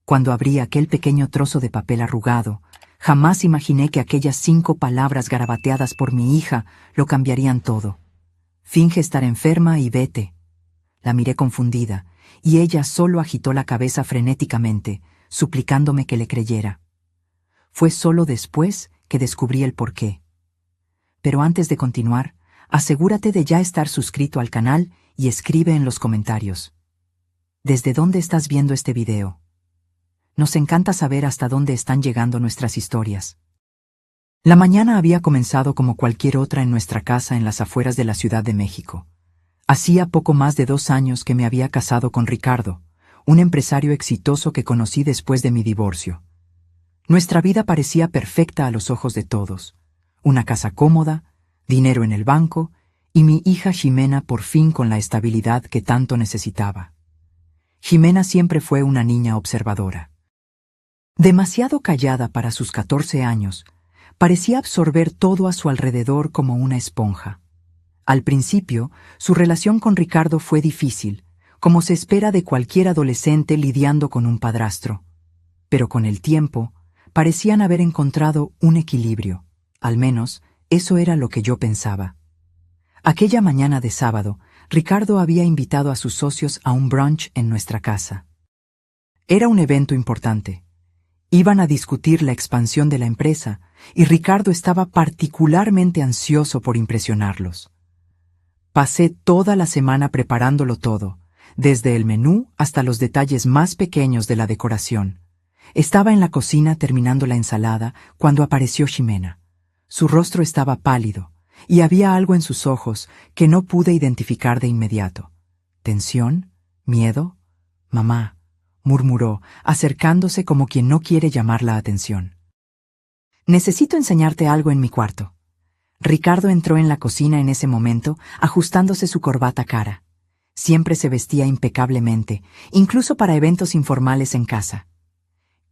Cuando abrí aquel pequeño trozo de papel arrugado, jamás imaginé que aquellas 5 palabras garabateadas por mi hija lo cambiarían todo. Finge estar enferma y vete. La miré confundida, y ella solo agitó la cabeza frenéticamente, suplicándome que le creyera. Fue solo después que descubrí el porqué. Pero antes de continuar, asegúrate de ya estar suscrito al canal y escribe en los comentarios. ¿Desde dónde estás viendo este video? Nos encanta saber hasta dónde están llegando nuestras historias. La mañana había comenzado como cualquier otra en nuestra casa en las afueras de la Ciudad de México. Hacía poco más de 2 años que me había casado con Ricardo, un empresario exitoso que conocí después de mi divorcio. Nuestra vida parecía perfecta a los ojos de todos. Una casa cómoda, dinero en el banco y mi hija Ximena por fin con la estabilidad que tanto necesitaba. Ximena siempre fue una niña observadora. Demasiado callada para sus 14 años, parecía absorber todo a su alrededor como una esponja. Al principio, su relación con Ricardo fue difícil, como se espera de cualquier adolescente lidiando con un padrastro. Pero con el tiempo, parecían haber encontrado un equilibrio. Al menos, eso era lo que yo pensaba. Aquella mañana de sábado, Ricardo había invitado a sus socios a un brunch en nuestra casa. Era un evento importante. Iban a discutir la expansión de la empresa, y Ricardo estaba particularmente ansioso por impresionarlos. Pasé toda la semana preparándolo todo, desde el menú hasta los detalles más pequeños de la decoración. Estaba en la cocina terminando la ensalada cuando apareció Ximena. Su rostro estaba pálido, y había algo en sus ojos que no pude identificar de inmediato. ¿Tensión? ¿Miedo? «Mamá», murmuró, acercándose como quien no quiere llamar la atención. «Necesito enseñarte algo en mi cuarto». Ricardo entró en la cocina en ese momento, ajustándose su corbata cara. Siempre se vestía impecablemente, incluso para eventos informales en casa.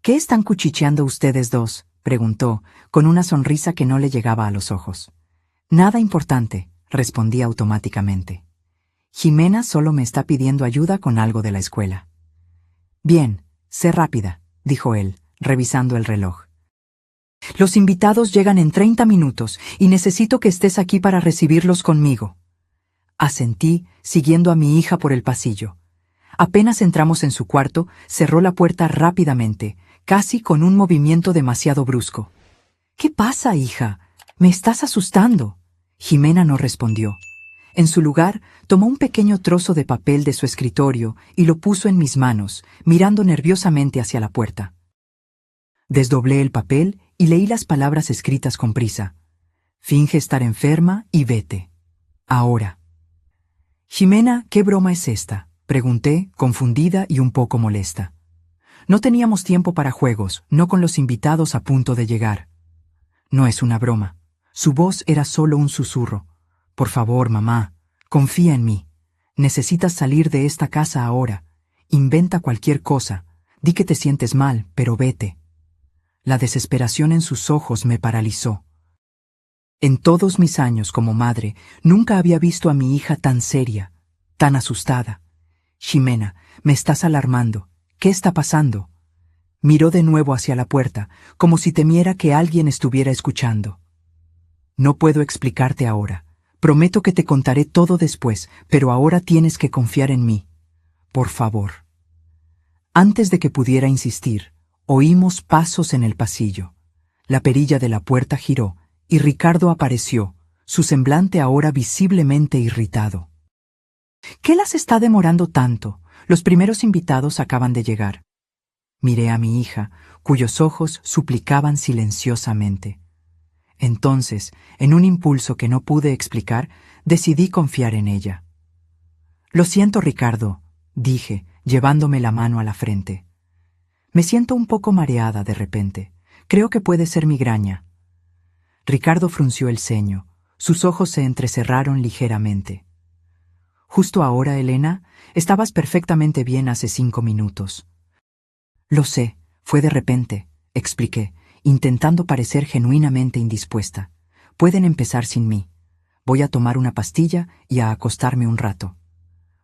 «¿Qué están cuchicheando ustedes dos?», preguntó, con una sonrisa que no le llegaba a los ojos. «Nada importante», respondí automáticamente. «Ximena solo me está pidiendo ayuda con algo de la escuela». «Bien, sé rápida», dijo él, revisando el reloj. «Los invitados llegan en 30 minutos y necesito que estés aquí para recibirlos conmigo». Asentí, siguiendo a mi hija por el pasillo. Apenas entramos en su cuarto, cerró la puerta rápidamente, casi con un movimiento demasiado brusco. «¿Qué pasa, hija? Me estás asustando». Ximena no respondió. En su lugar, tomó un pequeño trozo de papel de su escritorio y lo puso en mis manos, mirando nerviosamente hacia la puerta. Desdoblé el papel y leí las palabras escritas con prisa. «Finge estar enferma y vete. Ahora». «Ximena, ¿qué broma es esta?», pregunté, confundida y un poco molesta. No teníamos tiempo para juegos, no con los invitados a punto de llegar. «No es una broma». Su voz era solo un susurro. «Por favor, mamá, confía en mí. Necesitas salir de esta casa ahora. Inventa cualquier cosa. Di que te sientes mal, pero vete». La desesperación en sus ojos me paralizó. En todos mis años como madre, nunca había visto a mi hija tan seria, tan asustada. «Ximena, me estás alarmando. ¿Qué está pasando?». Miró de nuevo hacia la puerta, como si temiera que alguien estuviera escuchando. «No puedo explicarte ahora. Prometo que te contaré todo después, pero ahora tienes que confiar en mí. Por favor». Antes de que pudiera insistir, oímos pasos en el pasillo. La perilla de la puerta giró y Ricardo apareció, su semblante ahora visiblemente irritado. «¿Qué las está demorando tanto? Los primeros invitados acaban de llegar». Miré a mi hija, cuyos ojos suplicaban silenciosamente. Entonces, en un impulso que no pude explicar, decidí confiar en ella. «Lo siento, Ricardo», dije, llevándome la mano a la frente. «Me siento un poco mareada de repente. Creo que puede ser migraña». Ricardo frunció el ceño. Sus ojos se entrecerraron ligeramente. «Justo ahora, Elena, estabas perfectamente bien hace 5 minutos». «Lo sé, fue de repente», expliqué, intentando parecer genuinamente indispuesta. «Pueden empezar sin mí. Voy a tomar una pastilla y a acostarme un rato».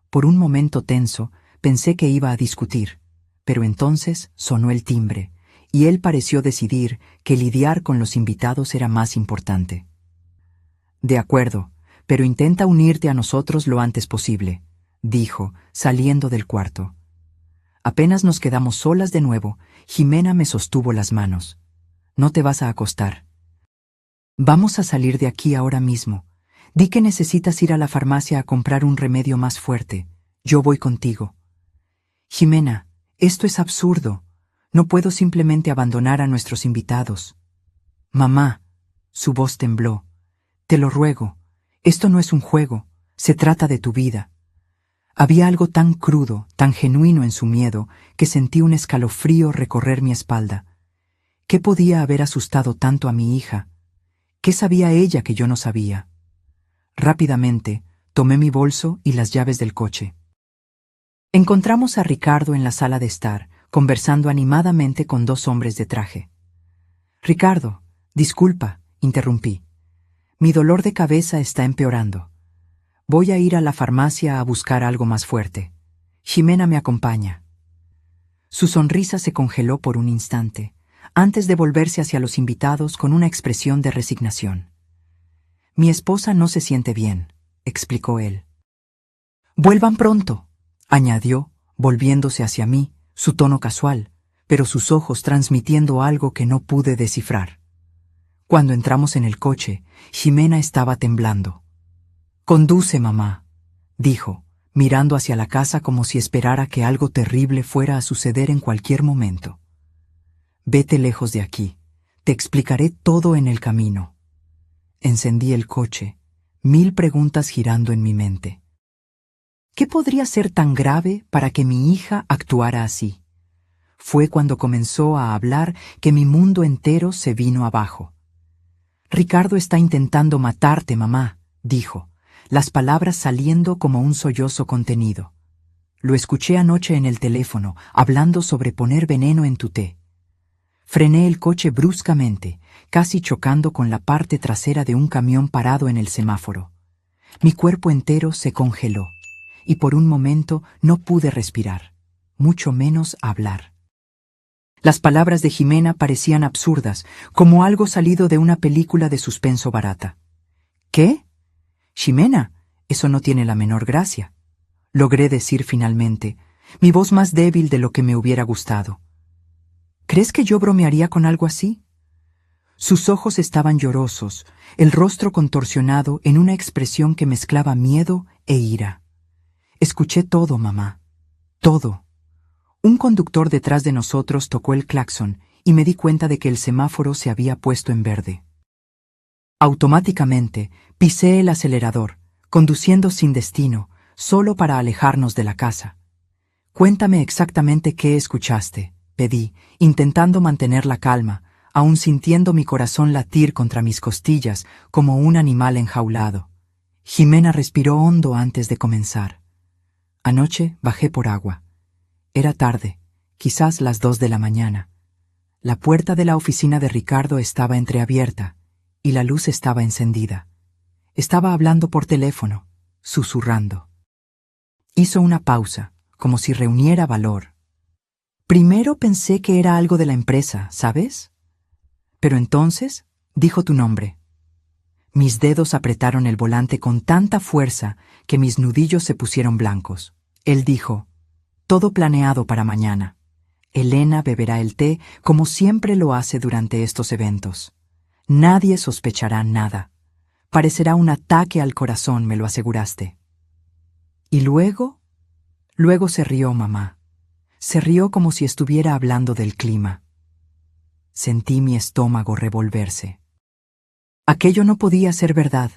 Por un momento tenso, pensé que iba a discutir, pero entonces sonó el timbre, y él pareció decidir que lidiar con los invitados era más importante. «De acuerdo, pero intenta unirte a nosotros lo antes posible», dijo, saliendo del cuarto. Apenas nos quedamos solas de nuevo, Jimena me sostuvo las manos. «No te vas a acostar. Vamos a salir de aquí ahora mismo. Di que necesitas ir a la farmacia a comprar un remedio más fuerte. Yo voy contigo». «Jimena, esto es absurdo. No puedo simplemente abandonar a nuestros invitados». «Mamá», su voz tembló, «te lo ruego. Esto no es un juego. Se trata de tu vida». Había algo tan crudo, tan genuino en su miedo, que sentí un escalofrío recorrer mi espalda. ¿Qué podía haber asustado tanto a mi hija? ¿Qué sabía ella que yo no sabía? Rápidamente, tomé mi bolso y las llaves del coche. Encontramos a Ricardo en la sala de estar, conversando animadamente con dos hombres de traje. «Ricardo, disculpa», interrumpí. «Mi dolor de cabeza está empeorando. Voy a ir a la farmacia a buscar algo más fuerte. Jimena me acompaña». Su sonrisa se congeló por un instante, antes de volverse hacia los invitados con una expresión de resignación. «Mi esposa no se siente bien», explicó él. «Vuelvan pronto», añadió, volviéndose hacia mí, su tono casual, pero sus ojos transmitiendo algo que no pude descifrar. Cuando entramos en el coche, Jimena estaba temblando. «Conduce, mamá», dijo, mirando hacia la casa como si esperara que algo terrible fuera a suceder en cualquier momento. «Vete lejos de aquí. Te explicaré todo en el camino». Encendí el coche, 1000 preguntas girando en mi mente. ¿Qué podría ser tan grave para que mi hija actuara así? Fue cuando comenzó a hablar que mi mundo entero se vino abajo. «Ricardo está intentando matarte, mamá», dijo, las palabras saliendo como un sollozo contenido. «Lo escuché anoche en el teléfono, hablando sobre poner veneno en tu té». Frené el coche bruscamente, casi chocando con la parte trasera de un camión parado en el semáforo. Mi cuerpo entero se congeló, y por un momento no pude respirar, mucho menos hablar. Las palabras de Jimena parecían absurdas, como algo salido de una película de suspenso barata. «¿Qué? Ximena, eso no tiene la menor gracia», logré decir finalmente, mi voz más débil de lo que me hubiera gustado. «¿Crees que yo bromearía con algo así?» Sus ojos estaban llorosos, el rostro contorsionado en una expresión que mezclaba miedo e ira. «Escuché todo, mamá. Todo». Un conductor detrás de nosotros tocó el claxon y me di cuenta de que el semáforo se había puesto en verde. Automáticamente pisé el acelerador, conduciendo sin destino, solo para alejarnos de la casa. «Cuéntame exactamente qué escuchaste», pedí, intentando mantener la calma, aún sintiendo mi corazón latir contra mis costillas como un animal enjaulado. Jimena respiró hondo antes de comenzar. «Anoche bajé por agua. Era tarde, quizás las 2 de la mañana. La puerta de la oficina de Ricardo estaba entreabierta y la luz estaba encendida. Estaba hablando por teléfono, susurrando». Hizo una pausa, como si reuniera valor. «Primero pensé que era algo de la empresa, ¿sabes? Pero entonces dijo tu nombre». Mis dedos apretaron el volante con tanta fuerza que mis nudillos se pusieron blancos. Él dijo: «Todo planeado para mañana. Elena beberá el té como siempre lo hace durante estos eventos. Nadie sospechará nada. Parecerá un ataque al corazón, me lo aseguraste». «¿Y luego?» Luego se rió, mamá. Se rió como si estuviera hablando del clima. Sentí mi estómago revolverse. Aquello no podía ser verdad.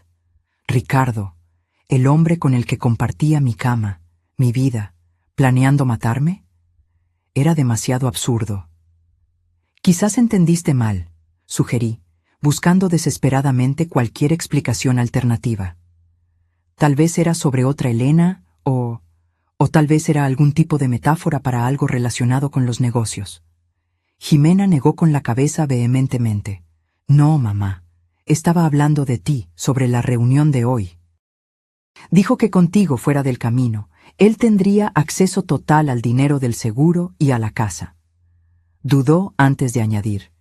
Ricardo, el hombre con el que compartía mi cama, mi vida, planeando matarme, era demasiado absurdo. «Quizás entendiste mal», sugerí, buscando desesperadamente cualquier explicación alternativa. Tal vez era sobre otra Elena o tal vez era algún tipo de metáfora para algo relacionado con los negocios. Jimena negó con la cabeza vehementemente. «No, mamá. Estaba hablando de ti, sobre la reunión de hoy. Dijo que contigo fuera del camino, él tendría acceso total al dinero del seguro y a la casa. Dudó antes de añadir.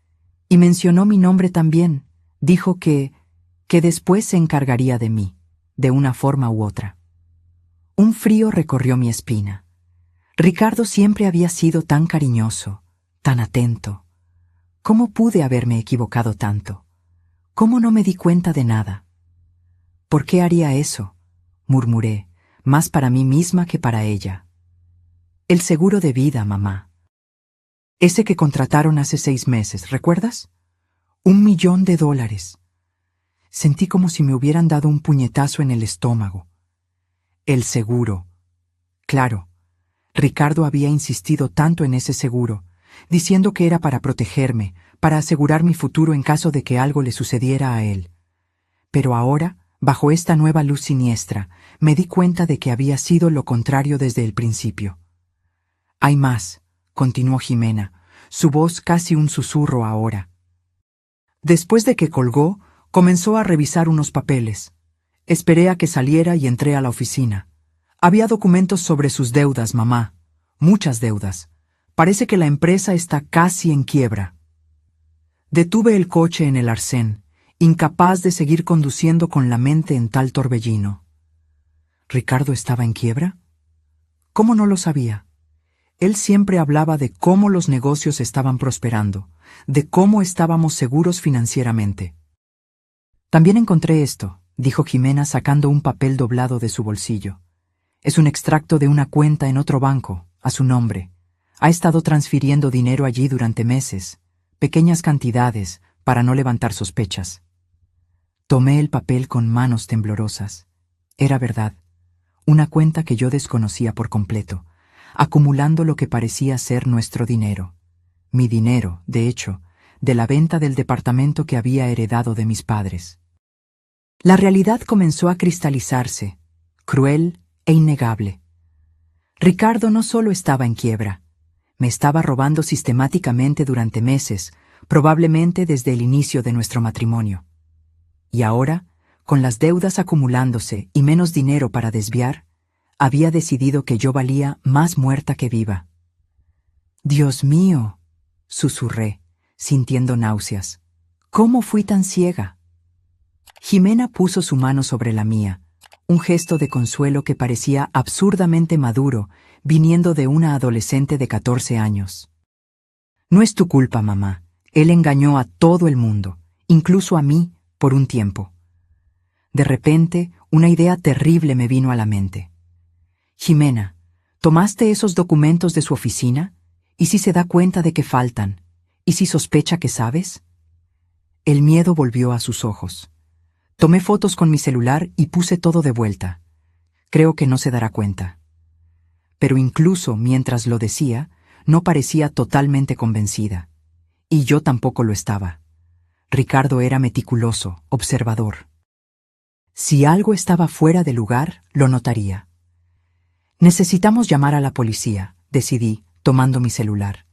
Y mencionó mi nombre también. Dijo que después se encargaría de mí, de una forma u otra. Un frío recorrió mi espina. Ricardo siempre había sido tan cariñoso, tan atento. ¿Cómo pude haberme equivocado tanto? ¿Cómo no me di cuenta de nada? ¿Por qué haría eso?, murmuré, más para mí misma que para ella. El seguro de vida, mamá. Ese que contrataron hace 6 meses, ¿recuerdas? $1.000.000. Sentí como si me hubieran dado un puñetazo en el estómago. El seguro. Claro, Ricardo había insistido tanto en ese seguro, diciendo que era para protegerme, para asegurar mi futuro en caso de que algo le sucediera a él. Pero ahora, bajo esta nueva luz siniestra, me di cuenta de que había sido lo contrario desde el principio. Hay más, continuó Jimena, su voz casi un susurro ahora. Después de que colgó, comenzó a revisar unos papeles. Esperé a que saliera y entré a la oficina. Había documentos sobre sus deudas, mamá. Muchas deudas. Parece que la empresa está casi en quiebra. Detuve el coche en el arcén, incapaz de seguir conduciendo con la mente en tal torbellino. ¿Ricardo estaba en quiebra? ¿Cómo no lo sabía? Él siempre hablaba de cómo los negocios estaban prosperando, de cómo estábamos seguros financieramente. También encontré esto, dijo Jimena sacando un papel doblado de su bolsillo. Es un extracto de una cuenta en otro banco, a su nombre. Ha estado transfiriendo dinero allí durante meses, pequeñas cantidades, para no levantar sospechas. Tomé el papel con manos temblorosas. Era verdad, una cuenta que yo desconocía por completo, acumulando lo que parecía ser nuestro dinero. Mi dinero, de hecho, de la venta del departamento que había heredado de mis padres. La realidad comenzó a cristalizarse, cruel e innegable. Ricardo no solo estaba en quiebra, me estaba robando sistemáticamente durante meses, probablemente desde el inicio de nuestro matrimonio. Y ahora, con las deudas acumulándose y menos dinero para desviar, había decidido que yo valía más muerta que viva. «Dios mío», susurré, sintiendo náuseas. «¿Cómo fui tan ciega?» Jimena puso su mano sobre la mía, un gesto de consuelo que parecía absurdamente maduro, viniendo de una adolescente de 14 años. «No es tu culpa, mamá. Él engañó a todo el mundo, incluso a mí, por un tiempo». De repente, una idea terrible me vino a la mente. «Jimena, ¿tomaste esos documentos de su oficina? ¿Y si se da cuenta de que faltan? ¿Y si sospecha que sabes?» El miedo volvió a sus ojos. Tomé fotos con mi celular y puse todo de vuelta. Creo que no se dará cuenta. Pero incluso mientras lo decía, no parecía totalmente convencida. Y yo tampoco lo estaba. Ricardo era meticuloso, observador. Si algo estaba fuera de lugar, lo notaría. «Necesitamos llamar a la policía», decidí, tomando mi celular.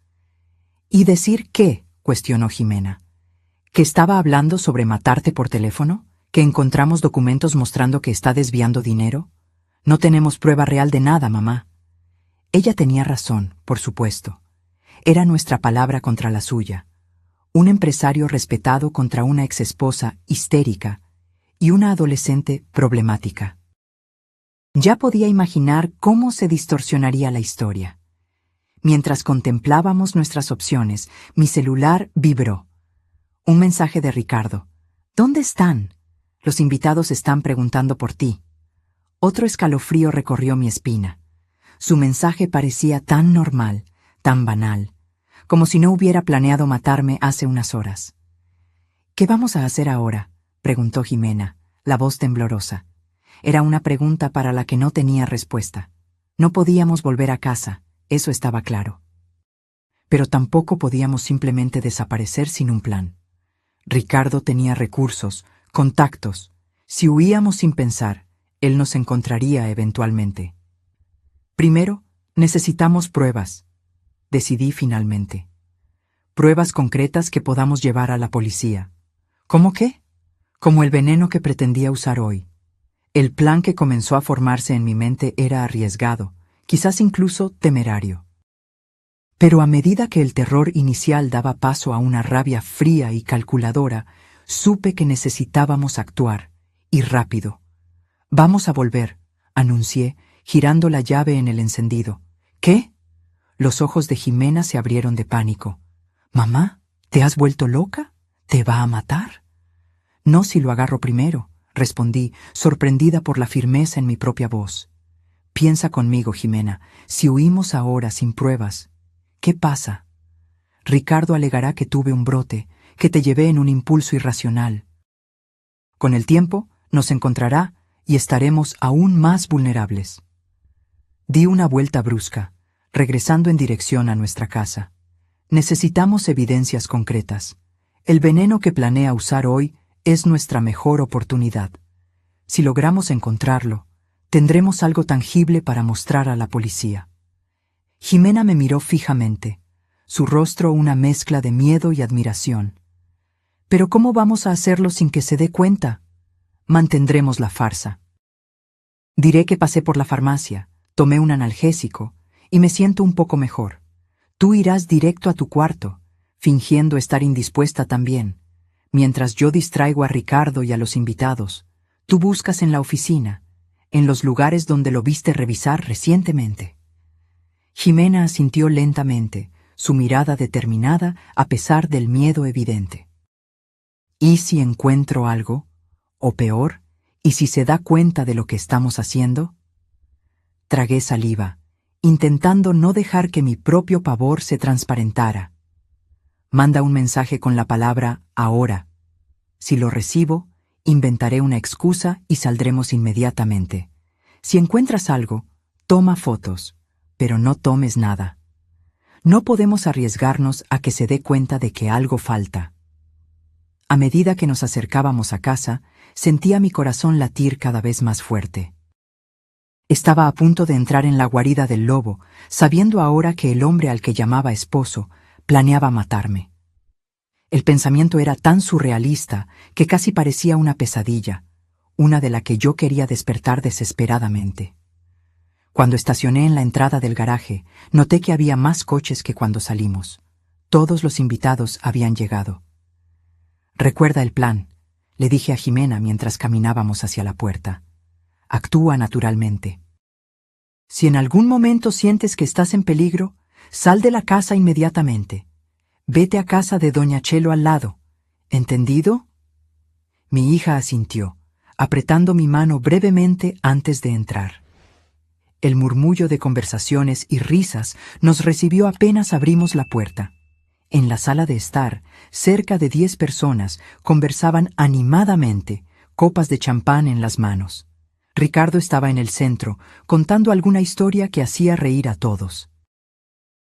«¿Y decir qué?», cuestionó Jimena. ¿Que estaba hablando sobre matarte por teléfono? ¿Que encontramos documentos mostrando que está desviando dinero? No tenemos prueba real de nada, mamá. Ella tenía razón, por supuesto. Era nuestra palabra contra la suya. Un empresario respetado contra una exesposa histérica y una adolescente problemática. Ya podía imaginar cómo se distorsionaría la historia. Mientras contemplábamos nuestras opciones, mi celular vibró. Un mensaje de Ricardo. «¿Dónde están? Los invitados están preguntando por ti». Otro escalofrío recorrió mi espina. Su mensaje parecía tan normal, tan banal, como si no hubiera planeado matarme hace unas horas. «¿Qué vamos a hacer ahora?», preguntó Jimena, la voz temblorosa. Era una pregunta para la que no tenía respuesta. No podíamos volver a casa, eso estaba claro. Pero tampoco podíamos simplemente desaparecer sin un plan. Ricardo tenía recursos, contactos. Si huíamos sin pensar, él nos encontraría eventualmente. Primero, necesitamos pruebas, decidí finalmente. Pruebas concretas que podamos llevar a la policía. ¿Cómo qué? Como el veneno que pretendía usar hoy. El plan que comenzó a formarse en mi mente era arriesgado, quizás incluso temerario. Pero a medida que el terror inicial daba paso a una rabia fría y calculadora, supe que necesitábamos actuar, y rápido. «Vamos a volver», anuncié, girando la llave en el encendido. «¿Qué?». Los ojos de Jimena se abrieron de pánico. «Mamá, ¿te has vuelto loca? ¿Te va a matar?». «No si lo agarro primero», respondí, sorprendida por la firmeza en mi propia voz. «Piensa conmigo, Jimena, si huimos ahora sin pruebas, ¿qué pasa? Ricardo alegará que tuve un brote, que te llevé en un impulso irracional. Con el tiempo, nos encontrará y estaremos aún más vulnerables». Di una vuelta brusca, regresando en dirección a nuestra casa. Necesitamos evidencias concretas. El veneno que planea usar hoy es nuestra mejor oportunidad. Si logramos encontrarlo, tendremos algo tangible para mostrar a la policía. Jimena me miró fijamente, su rostro una mezcla de miedo y admiración. «¿Pero cómo vamos a hacerlo sin que se dé cuenta?». «Mantendremos la farsa. Diré que pasé por la farmacia, tomé un analgésico y me siento un poco mejor. Tú irás directo a tu cuarto, fingiendo estar indispuesta también. Mientras yo distraigo a Ricardo y a los invitados, tú buscas en la oficina, en los lugares donde lo viste revisar recientemente». Jimena asintió lentamente, su mirada determinada a pesar del miedo evidente. «¿Y si encuentro algo? O peor, ¿y si se da cuenta de lo que estamos haciendo?». Tragué saliva, intentando no dejar que mi propio pavor se transparentara. «Manda un mensaje con la palabra ahora. Si lo recibo, inventaré una excusa y saldremos inmediatamente. Si encuentras algo, toma fotos, pero no tomes nada. No podemos arriesgarnos a que se dé cuenta de que algo falta». A medida que nos acercábamos a casa, sentía mi corazón latir cada vez más fuerte. Estaba a punto de entrar en la guarida del lobo, sabiendo ahora que el hombre al que llamaba esposo planeaba matarme. El pensamiento era tan surrealista que casi parecía una pesadilla, una de la que yo quería despertar desesperadamente. Cuando estacioné en la entrada del garaje, noté que había más coches que cuando salimos. Todos los invitados habían llegado. «Recuerda el plan», le dije a Jimena mientras caminábamos hacia la puerta. «Actúa naturalmente. Si en algún momento sientes que estás en peligro, sal de la casa inmediatamente. Vete a casa de doña Chelo al lado. ¿Entendido?». Mi hija asintió, apretando mi mano brevemente antes de entrar. El murmullo de conversaciones y risas nos recibió apenas abrimos la puerta. En la sala de estar, cerca de 10 personas conversaban animadamente, copas de champán en las manos. Ricardo estaba en el centro, contando alguna historia que hacía reír a todos.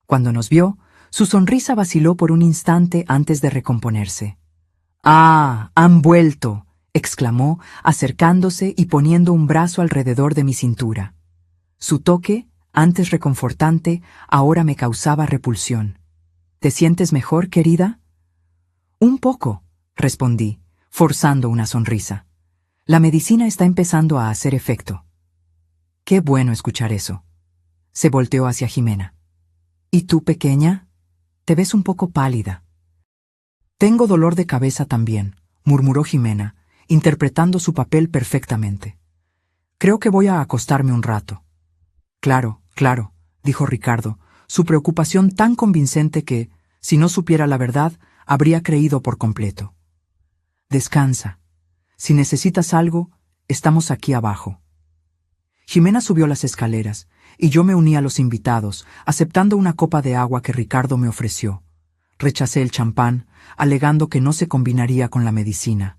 Cuando nos vio, su sonrisa vaciló por un instante antes de recomponerse. «¡Ah, han vuelto!», exclamó, acercándose y poniendo un brazo alrededor de mi cintura. Su toque, antes reconfortante, ahora me causaba repulsión. «¿Te sientes mejor, querida?». «Un poco», respondí, forzando una sonrisa. «La medicina está empezando a hacer efecto». «Qué bueno escuchar eso». Se volteó hacia Jimena. «¿Y tú, pequeña? Te ves un poco pálida». «Tengo dolor de cabeza también», murmuró Jimena, interpretando su papel perfectamente. «Creo que voy a acostarme un rato». «Claro, claro», dijo Ricardo, su preocupación tan convincente que, si no supiera la verdad, habría creído por completo. «Descansa. Si necesitas algo, estamos aquí abajo». Jimena subió las escaleras, y yo me uní a los invitados, aceptando una copa de agua que Ricardo me ofreció. Rechacé el champán, alegando que no se combinaría con la medicina.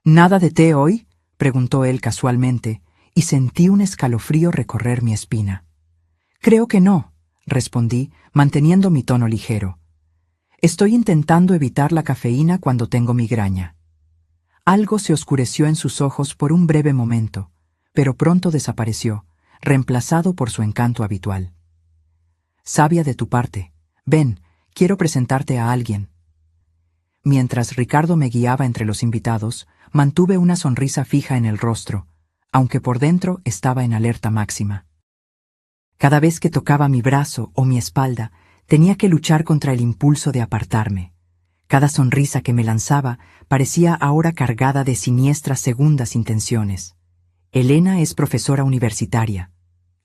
«¿Nada de té hoy?», preguntó él casualmente, y sentí un escalofrío recorrer mi espina. «Creo que no», respondí, manteniendo mi tono ligero. «Estoy intentando evitar la cafeína cuando tengo migraña». Algo se oscureció en sus ojos por un breve momento, pero pronto desapareció, reemplazado por su encanto habitual. «Sabia de tu parte. Ven, quiero presentarte a alguien». Mientras Ricardo me guiaba entre los invitados, mantuve una sonrisa fija en el rostro, aunque por dentro estaba en alerta máxima. Cada vez que tocaba mi brazo o mi espalda, tenía que luchar contra el impulso de apartarme. Cada sonrisa que me lanzaba parecía ahora cargada de siniestras segundas intenciones. Elena es profesora universitaria,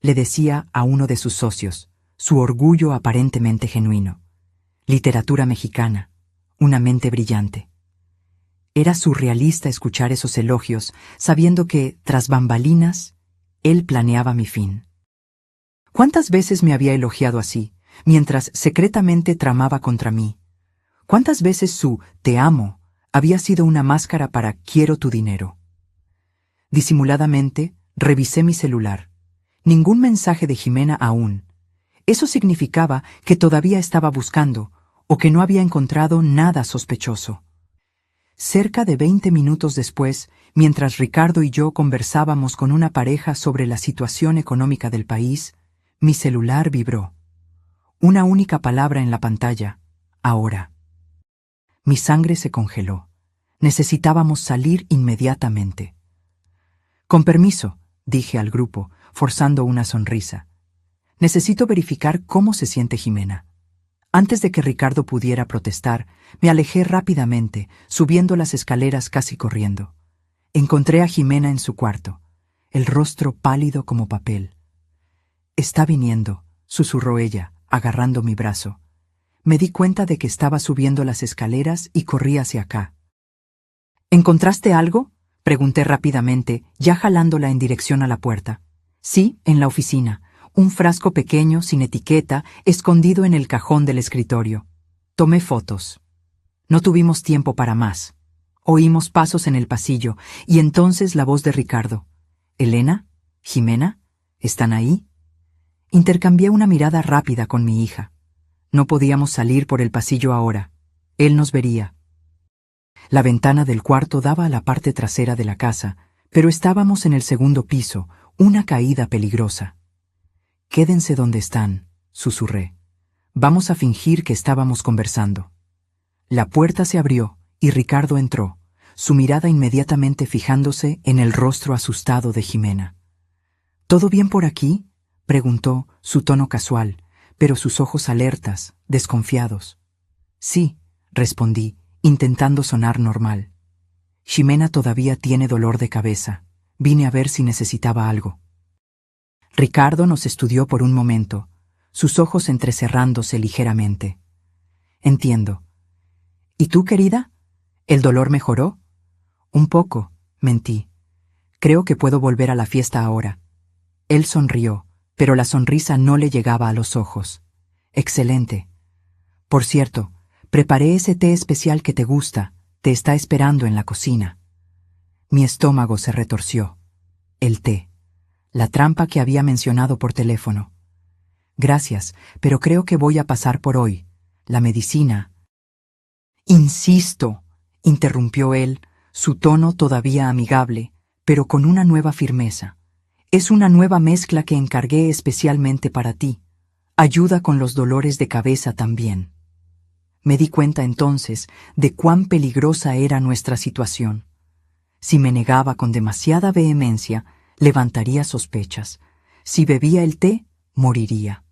le decía a uno de sus socios, su orgullo aparentemente genuino. Literatura mexicana, una mente brillante. Era surrealista escuchar esos elogios, sabiendo que, tras bambalinas, él planeaba mi fin. ¿Cuántas veces me había elogiado así, mientras secretamente tramaba contra mí? ¿Cuántas veces su «te amo» había sido una máscara para «quiero tu dinero»? Disimuladamente, revisé mi celular. Ningún mensaje de Jimena aún. Eso significaba que todavía estaba buscando, o que no había encontrado nada sospechoso. Cerca de 20 minutos después, mientras Ricardo y yo conversábamos con una pareja sobre la situación económica del país, mi celular vibró. Una única palabra en la pantalla: ahora. Mi sangre se congeló. Necesitábamos salir inmediatamente. Con permiso, dije al grupo, forzando una sonrisa. Necesito verificar cómo se siente Jimena. Antes de que Ricardo pudiera protestar, me alejé rápidamente, subiendo las escaleras casi corriendo. Encontré a Jimena en su cuarto, el rostro pálido como papel. «Está viniendo», susurró ella, agarrando mi brazo. Me di cuenta de que estaba subiendo las escaleras y corrí hacia acá. «¿Encontraste algo?», pregunté rápidamente, ya jalándola en dirección a la puerta. «Sí, en la oficina. Un frasco pequeño, sin etiqueta, escondido en el cajón del escritorio. Tomé fotos». No tuvimos tiempo para más. Oímos pasos en el pasillo, y entonces la voz de Ricardo. «¿Elena? ¿Jimena? ¿Están ahí?». Intercambié una mirada rápida con mi hija. No podíamos salir por el pasillo ahora. Él nos vería. La ventana del cuarto daba a la parte trasera de la casa, pero estábamos en el segundo piso, una caída peligrosa. «Quédense donde están», susurré. «Vamos a fingir que estábamos conversando». La puerta se abrió y Ricardo entró, su mirada inmediatamente fijándose en el rostro asustado de Jimena. «¿Todo bien por aquí?», preguntó, su tono casual, pero sus ojos alertas, desconfiados. «Sí», respondí, intentando sonar normal. «Jimena todavía tiene dolor de cabeza. Vine a ver si necesitaba algo». Ricardo nos estudió por un momento, sus ojos entrecerrándose ligeramente. «Entiendo. ¿Y tú, querida? ¿El dolor mejoró?» «Un poco», mentí. «Creo que puedo volver a la fiesta ahora». Él sonrió, pero la sonrisa no le llegaba a los ojos. «Excelente. Por cierto, preparé ese té especial que te gusta, te está esperando en la cocina». Mi estómago se retorció. El té. La trampa que había mencionado por teléfono. «Gracias, pero creo que voy a pasar por hoy. La medicina». «Insisto», interrumpió él, su tono todavía amigable, pero con una nueva firmeza. «Es una nueva mezcla que encargué especialmente para ti. Ayuda con los dolores de cabeza también». Me di cuenta entonces de cuán peligrosa era nuestra situación. Si me negaba con demasiada vehemencia, levantaría sospechas. Si bebía el té, moriría.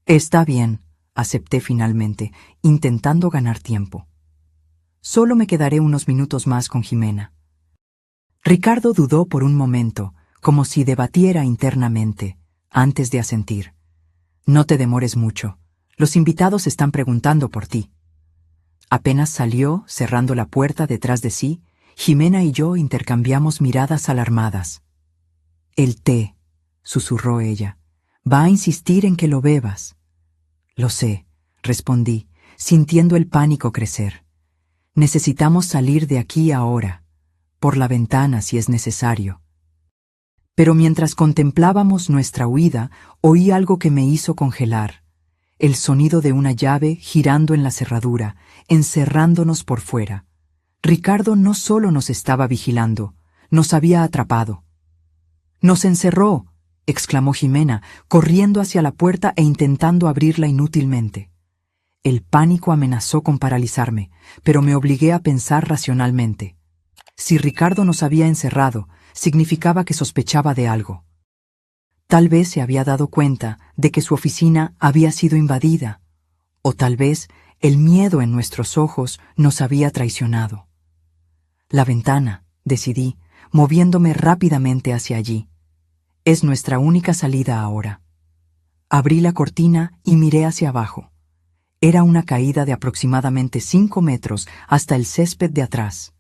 «Está bien», acepté finalmente, intentando ganar tiempo. «Solo me quedaré unos minutos más con Jimena». Ricardo dudó por un momento, como si debatiera internamente, antes de asentir. «No te demores mucho. Los invitados están preguntando por ti». Apenas salió, cerrando la puerta detrás de sí, Jimena y yo intercambiamos miradas alarmadas. «El té», susurró ella. «Va a insistir en que lo bebas». «Lo sé», respondí, sintiendo el pánico crecer. «Necesitamos salir de aquí ahora, por la ventana si es necesario». Pero mientras contemplábamos nuestra huida, oí algo que me hizo congelar. El sonido de una llave girando en la cerradura, encerrándonos por fuera. Ricardo no solo nos estaba vigilando, nos había atrapado. «¡Nos encerró!», exclamó Jimena, corriendo hacia la puerta e intentando abrirla inútilmente. El pánico amenazó con paralizarme, pero me obligué a pensar racionalmente. Si Ricardo nos había encerrado, significaba que sospechaba de algo. Tal vez se había dado cuenta de que su oficina había sido invadida, o tal vez el miedo en nuestros ojos nos había traicionado. La ventana, decidí, moviéndome rápidamente hacia allí. Es nuestra única salida ahora. Abrí la cortina y miré hacia abajo. Era una caída de aproximadamente 5 metros hasta el césped de atrás.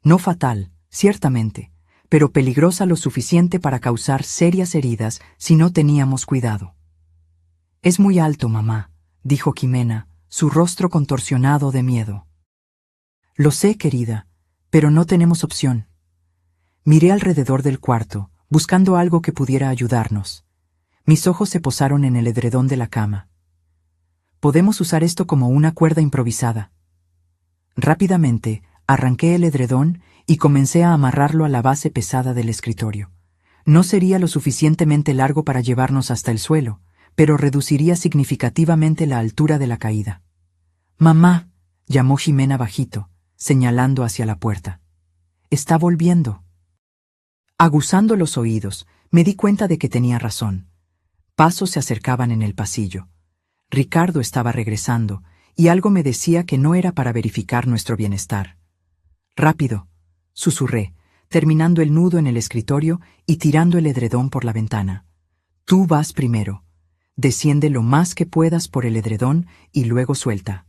No fatal, ciertamente, pero peligrosa lo suficiente para causar serias heridas si no teníamos cuidado. «Es muy alto, mamá», dijo Jimena, su rostro contorsionado de miedo. «Lo sé, querida, pero no tenemos opción». Miré alrededor del cuarto, buscando algo que pudiera ayudarnos. Mis ojos se posaron en el edredón de la cama. «Podemos usar esto como una cuerda improvisada». Rápidamente, arranqué el edredón y comencé a amarrarlo a la base pesada del escritorio. No sería lo suficientemente largo para llevarnos hasta el suelo, pero reduciría significativamente la altura de la caída. «Mamá», llamó Jimena bajito, señalando hacia la puerta. «Está volviendo». Aguzando los oídos, me di cuenta de que tenía razón. Pasos se acercaban en el pasillo. Ricardo estaba regresando, y algo me decía que no era para verificar nuestro bienestar. «Rápido», susurré, terminando el nudo en el escritorio y tirando el edredón por la ventana. «Tú vas primero. Desciende lo más que puedas por el edredón y luego suelta.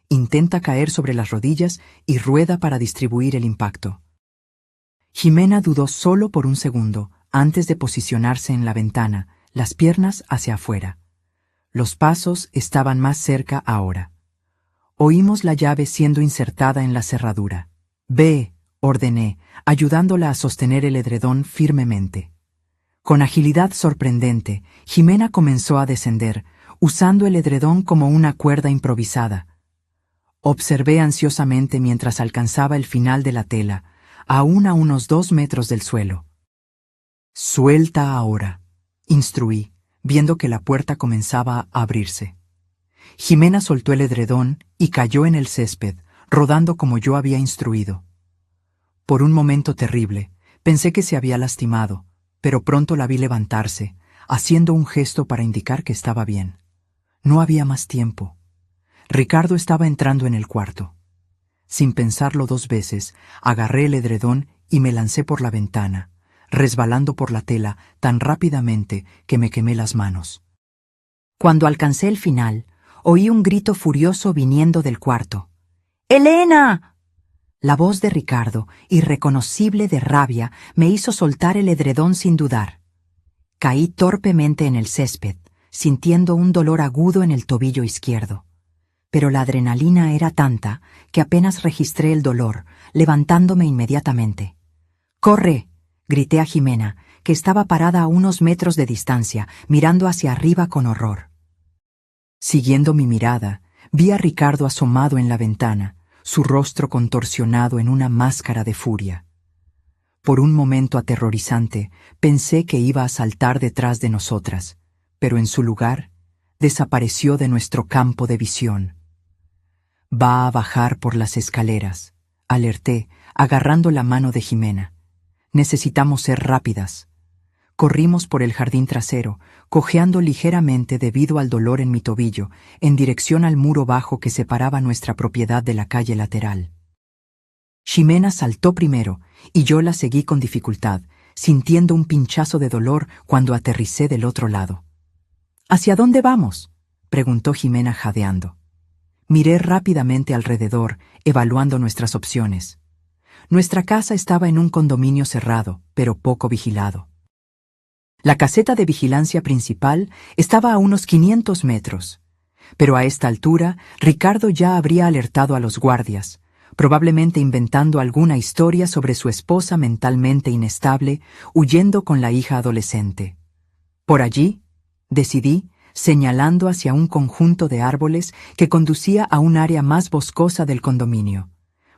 Intenta caer sobre las rodillas y rueda para distribuir el impacto». Jimena dudó solo por un segundo antes de posicionarse en la ventana, las piernas hacia afuera. Los pasos estaban más cerca ahora. Oímos la llave siendo insertada en la cerradura. «Ve», ordené, ayudándola a sostener el edredón firmemente. Con agilidad sorprendente, Jimena comenzó a descender, usando el edredón como una cuerda improvisada. Observé ansiosamente mientras alcanzaba el final de la tela, aún a unos 2 metros del suelo. «Suelta ahora», instruí, viendo que la puerta comenzaba a abrirse. Jimena soltó el edredón y cayó en el césped, rodando como yo había instruido. Por un momento terrible, pensé que se había lastimado, pero pronto la vi levantarse, haciendo un gesto para indicar que estaba bien. No había más tiempo. Ricardo estaba entrando en el cuarto. Sin pensarlo 2 veces, agarré el edredón y me lancé por la ventana, resbalando por la tela tan rápidamente que me quemé las manos. Cuando alcancé el final, oí un grito furioso viniendo del cuarto. «¡Elena!». La voz de Ricardo, irreconocible de rabia, me hizo soltar el edredón sin dudar. Caí torpemente en el césped, sintiendo un dolor agudo en el tobillo izquierdo. Pero la adrenalina era tanta que apenas registré el dolor, levantándome inmediatamente. «¡Corre!», grité a Jimena, que estaba parada a unos metros de distancia, mirando hacia arriba con horror. Siguiendo mi mirada, vi a Ricardo asomado en la ventana, su rostro contorsionado en una máscara de furia. Por un momento aterrorizante, pensé que iba a saltar detrás de nosotras, pero en su lugar, desapareció de nuestro campo de visión. «Va a bajar por las escaleras», alerté, agarrando la mano de Jimena. «Necesitamos ser rápidas». Corrimos por el jardín trasero, cojeando ligeramente debido al dolor en mi tobillo, en dirección al muro bajo que separaba nuestra propiedad de la calle lateral. Jimena saltó primero, y yo la seguí con dificultad, sintiendo un pinchazo de dolor cuando aterricé del otro lado. «¿Hacia dónde vamos?», preguntó Jimena jadeando. Miré rápidamente alrededor, evaluando nuestras opciones. Nuestra casa estaba en un condominio cerrado, pero poco vigilado. La caseta de vigilancia principal estaba a unos 500 metros, pero a esta altura Ricardo ya habría alertado a los guardias, probablemente inventando alguna historia sobre su esposa mentalmente inestable, huyendo con la hija adolescente. Por allí, decidí, señalando hacia un conjunto de árboles que conducía a un área más boscosa del condominio.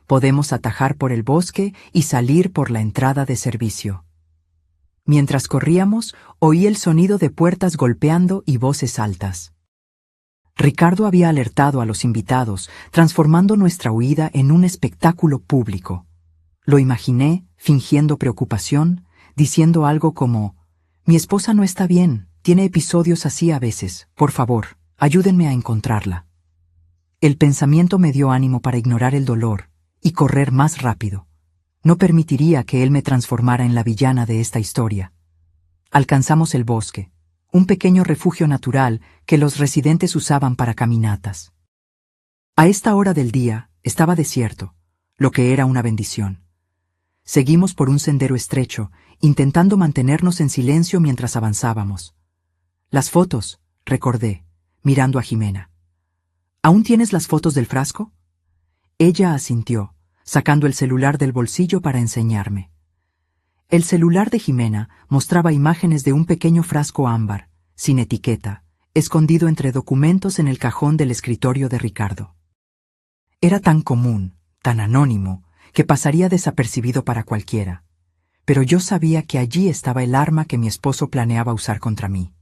Podemos atajar por el bosque y salir por la entrada de servicio. Mientras corríamos, oí el sonido de puertas golpeando y voces altas. Ricardo había alertado a los invitados, transformando nuestra huida en un espectáculo público. Lo imaginé, fingiendo preocupación, diciendo algo como: «Mi esposa no está bien, tiene episodios así a veces, por favor, ayúdenme a encontrarla». El pensamiento me dio ánimo para ignorar el dolor y correr más rápido. No permitiría que él me transformara en la villana de esta historia. Alcanzamos el bosque, un pequeño refugio natural que los residentes usaban para caminatas. A esta hora del día estaba desierto, lo que era una bendición. Seguimos por un sendero estrecho, intentando mantenernos en silencio mientras avanzábamos. «Las fotos», recordé, mirando a Jimena. «¿Aún tienes las fotos del frasco?» Ella asintió, sacando el celular del bolsillo para enseñarme. El celular de Jimena mostraba imágenes de un pequeño frasco ámbar, sin etiqueta, escondido entre documentos en el cajón del escritorio de Ricardo. Era tan común, tan anónimo, que pasaría desapercibido para cualquiera. Pero yo sabía que allí estaba el arma que mi esposo planeaba usar contra mí.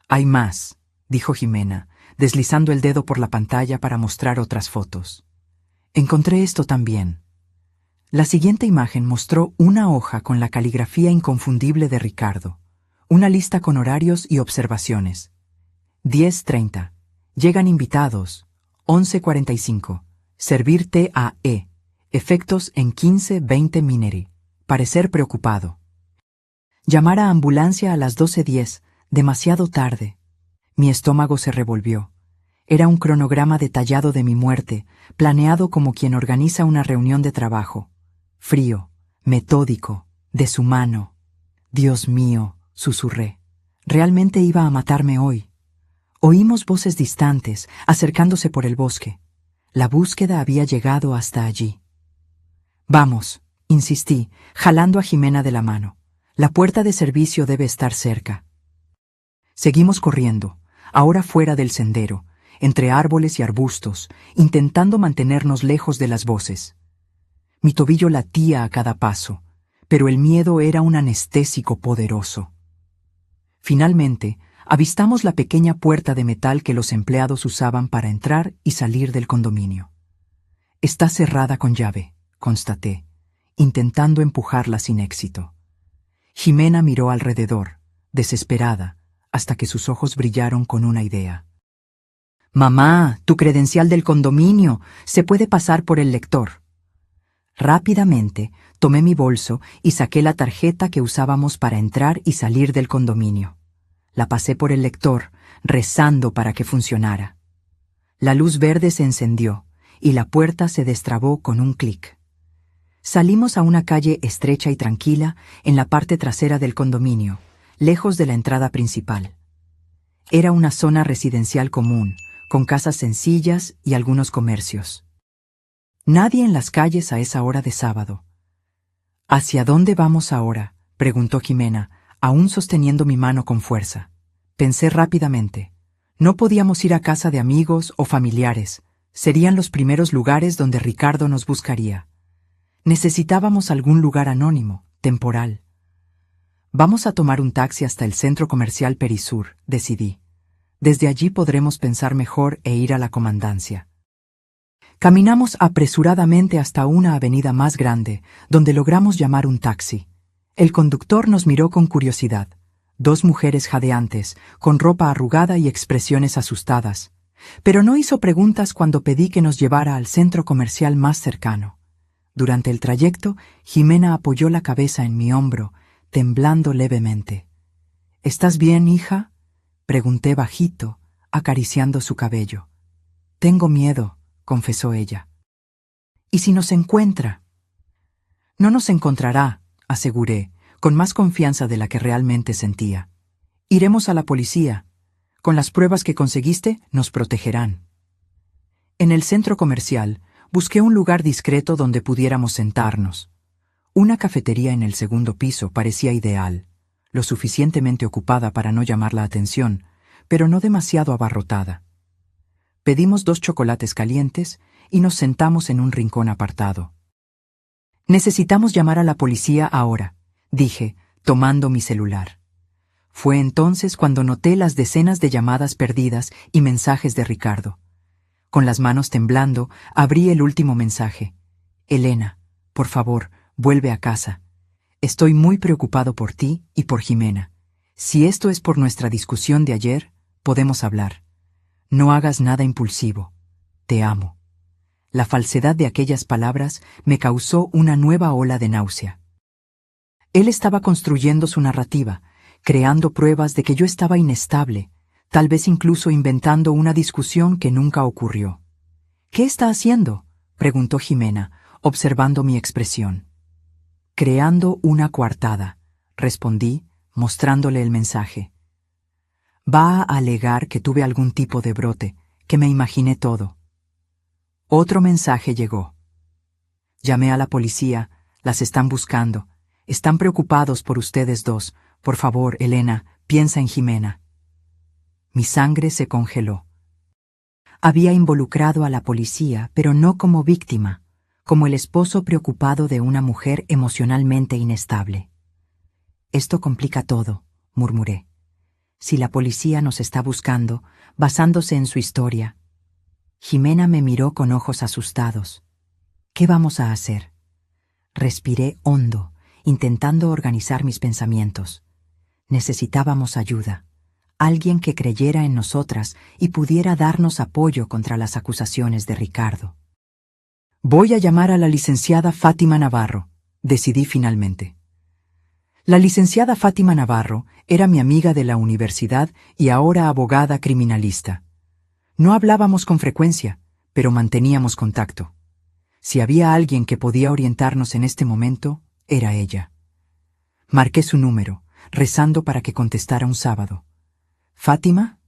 «Hay más», dijo Jimena, deslizando el dedo por la pantalla para mostrar otras fotos. «Encontré esto también». La siguiente imagen mostró una hoja con la caligrafía inconfundible de Ricardo, una lista con horarios y observaciones. 10:30. Llegan invitados. 11:45. Servir TAE. Efectos en 15-20 mineri. Parecer preocupado. Llamar a ambulancia a las 12:10. Demasiado tarde. Mi estómago se revolvió. Era un cronograma detallado de mi muerte, planeado como quien organiza una reunión de trabajo. Frío, metódico, deshumano. «Dios mío», susurré. «Realmente iba a matarme hoy». Oímos voces distantes, acercándose por el bosque. La búsqueda había llegado hasta allí. «Vamos», insistí, jalando a Jimena de la mano. «La puerta de servicio debe estar cerca». Seguimos corriendo, ahora fuera del sendero, entre árboles y arbustos, intentando mantenernos lejos de las voces. Mi tobillo latía a cada paso, pero el miedo era un anestésico poderoso. Finalmente, avistamos la pequeña puerta de metal que los empleados usaban para entrar y salir del condominio. «Está cerrada con llave», constaté, intentando empujarla sin éxito. Jimena miró alrededor, desesperada, hasta que sus ojos brillaron con una idea. «Mamá, tu credencial del condominio se puede pasar por el lector». Rápidamente tomé mi bolso y saqué la tarjeta que usábamos para entrar y salir del condominio. La pasé por el lector, rezando para que funcionara. La luz verde se encendió y la puerta se destrabó con un clic. Salimos a una calle estrecha y tranquila en la parte trasera del condominio, lejos de la entrada principal. Era una zona residencial común, con casas sencillas y algunos comercios. Nadie en las calles a esa hora de sábado. «¿Hacia dónde vamos ahora?», preguntó Jimena, aún sosteniendo mi mano con fuerza. Pensé rápidamente. No podíamos ir a casa de amigos o familiares. Serían los primeros lugares donde Ricardo nos buscaría. Necesitábamos algún lugar anónimo, temporal. «Vamos a tomar un taxi hasta el centro comercial Perisur», decidí. «Desde allí podremos pensar mejor e ir a la comandancia». Caminamos apresuradamente hasta una avenida más grande, donde logramos llamar un taxi. El conductor nos miró con curiosidad. 2 mujeres jadeantes, con ropa arrugada y expresiones asustadas. Pero no hizo preguntas cuando pedí que nos llevara al centro comercial más cercano. Durante el trayecto, Jimena apoyó la cabeza en mi hombro, temblando levemente. «¿Estás bien, hija?», pregunté bajito, acariciando su cabello. «Tengo miedo», confesó ella. «¿Y si nos encuentra?» «No nos encontrará», aseguré, con más confianza de la que realmente sentía. «Iremos a la policía. Con las pruebas que conseguiste, nos protegerán». En el centro comercial, busqué un lugar discreto donde pudiéramos sentarnos. Una cafetería en el segundo piso parecía ideal, lo suficientemente ocupada para no llamar la atención, pero no demasiado abarrotada. Pedimos 2 chocolates calientes y nos sentamos en un rincón apartado. «Necesitamos llamar a la policía ahora», dije, tomando mi celular. Fue entonces cuando noté las decenas de llamadas perdidas y mensajes de Ricardo. Con las manos temblando, abrí el último mensaje. «Elena, por favor, vuelve a casa. Estoy muy preocupado por ti y por Jimena. Si esto es por nuestra discusión de ayer, podemos hablar. No hagas nada impulsivo. Te amo. La falsedad de aquellas palabras me causó una nueva ola de náusea. Él estaba construyendo su narrativa, creando pruebas de que yo estaba inestable, tal vez incluso inventando una discusión que nunca ocurrió. ¿Qué está haciendo?, preguntó Jimena, observando mi expresión. Creando una coartada, respondí, mostrándole el mensaje. Va a alegar que tuve algún tipo de brote, que me imaginé todo. Otro mensaje llegó. Llamé a la policía, las están buscando. Están preocupados por ustedes dos. Por favor, Elena, piensa en Jimena. Mi sangre se congeló. Había involucrado a la policía, pero no como víctima, como el esposo preocupado de una mujer emocionalmente inestable. Esto complica todo, murmuré. Si la policía nos está buscando, basándose en su historia. Jimena me miró con ojos asustados. ¿Qué vamos a hacer? Respiré hondo, intentando organizar mis pensamientos. Necesitábamos ayuda, alguien que creyera en nosotras y pudiera darnos apoyo contra las acusaciones de Ricardo. Voy a llamar a la licenciada Fátima Navarro, decidí finalmente. La licenciada Fátima Navarro era mi amiga de la universidad y ahora abogada criminalista. No hablábamos con frecuencia, pero manteníamos contacto. Si había alguien que podía orientarnos en este momento, era ella. Marqué su número, rezando para que contestara un sábado. ¿Fátima?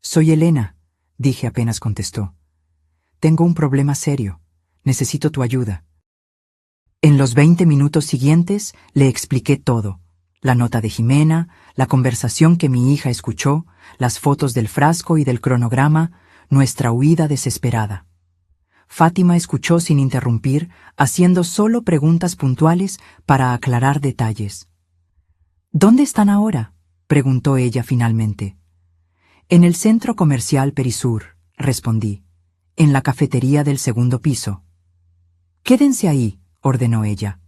Soy Elena, dije apenas contestó. Tengo un problema serio. Necesito tu ayuda. En los 20 minutos siguientes le expliqué todo. La nota de Jimena, la conversación que mi hija escuchó, las fotos del frasco y del cronograma, nuestra huida desesperada. Fátima escuchó sin interrumpir, haciendo solo preguntas puntuales para aclarar detalles. ¿Dónde están ahora?, preguntó ella finalmente. En el centro comercial Perisur, respondí. En la cafetería del segundo piso. Quédense ahí, ordenó ella.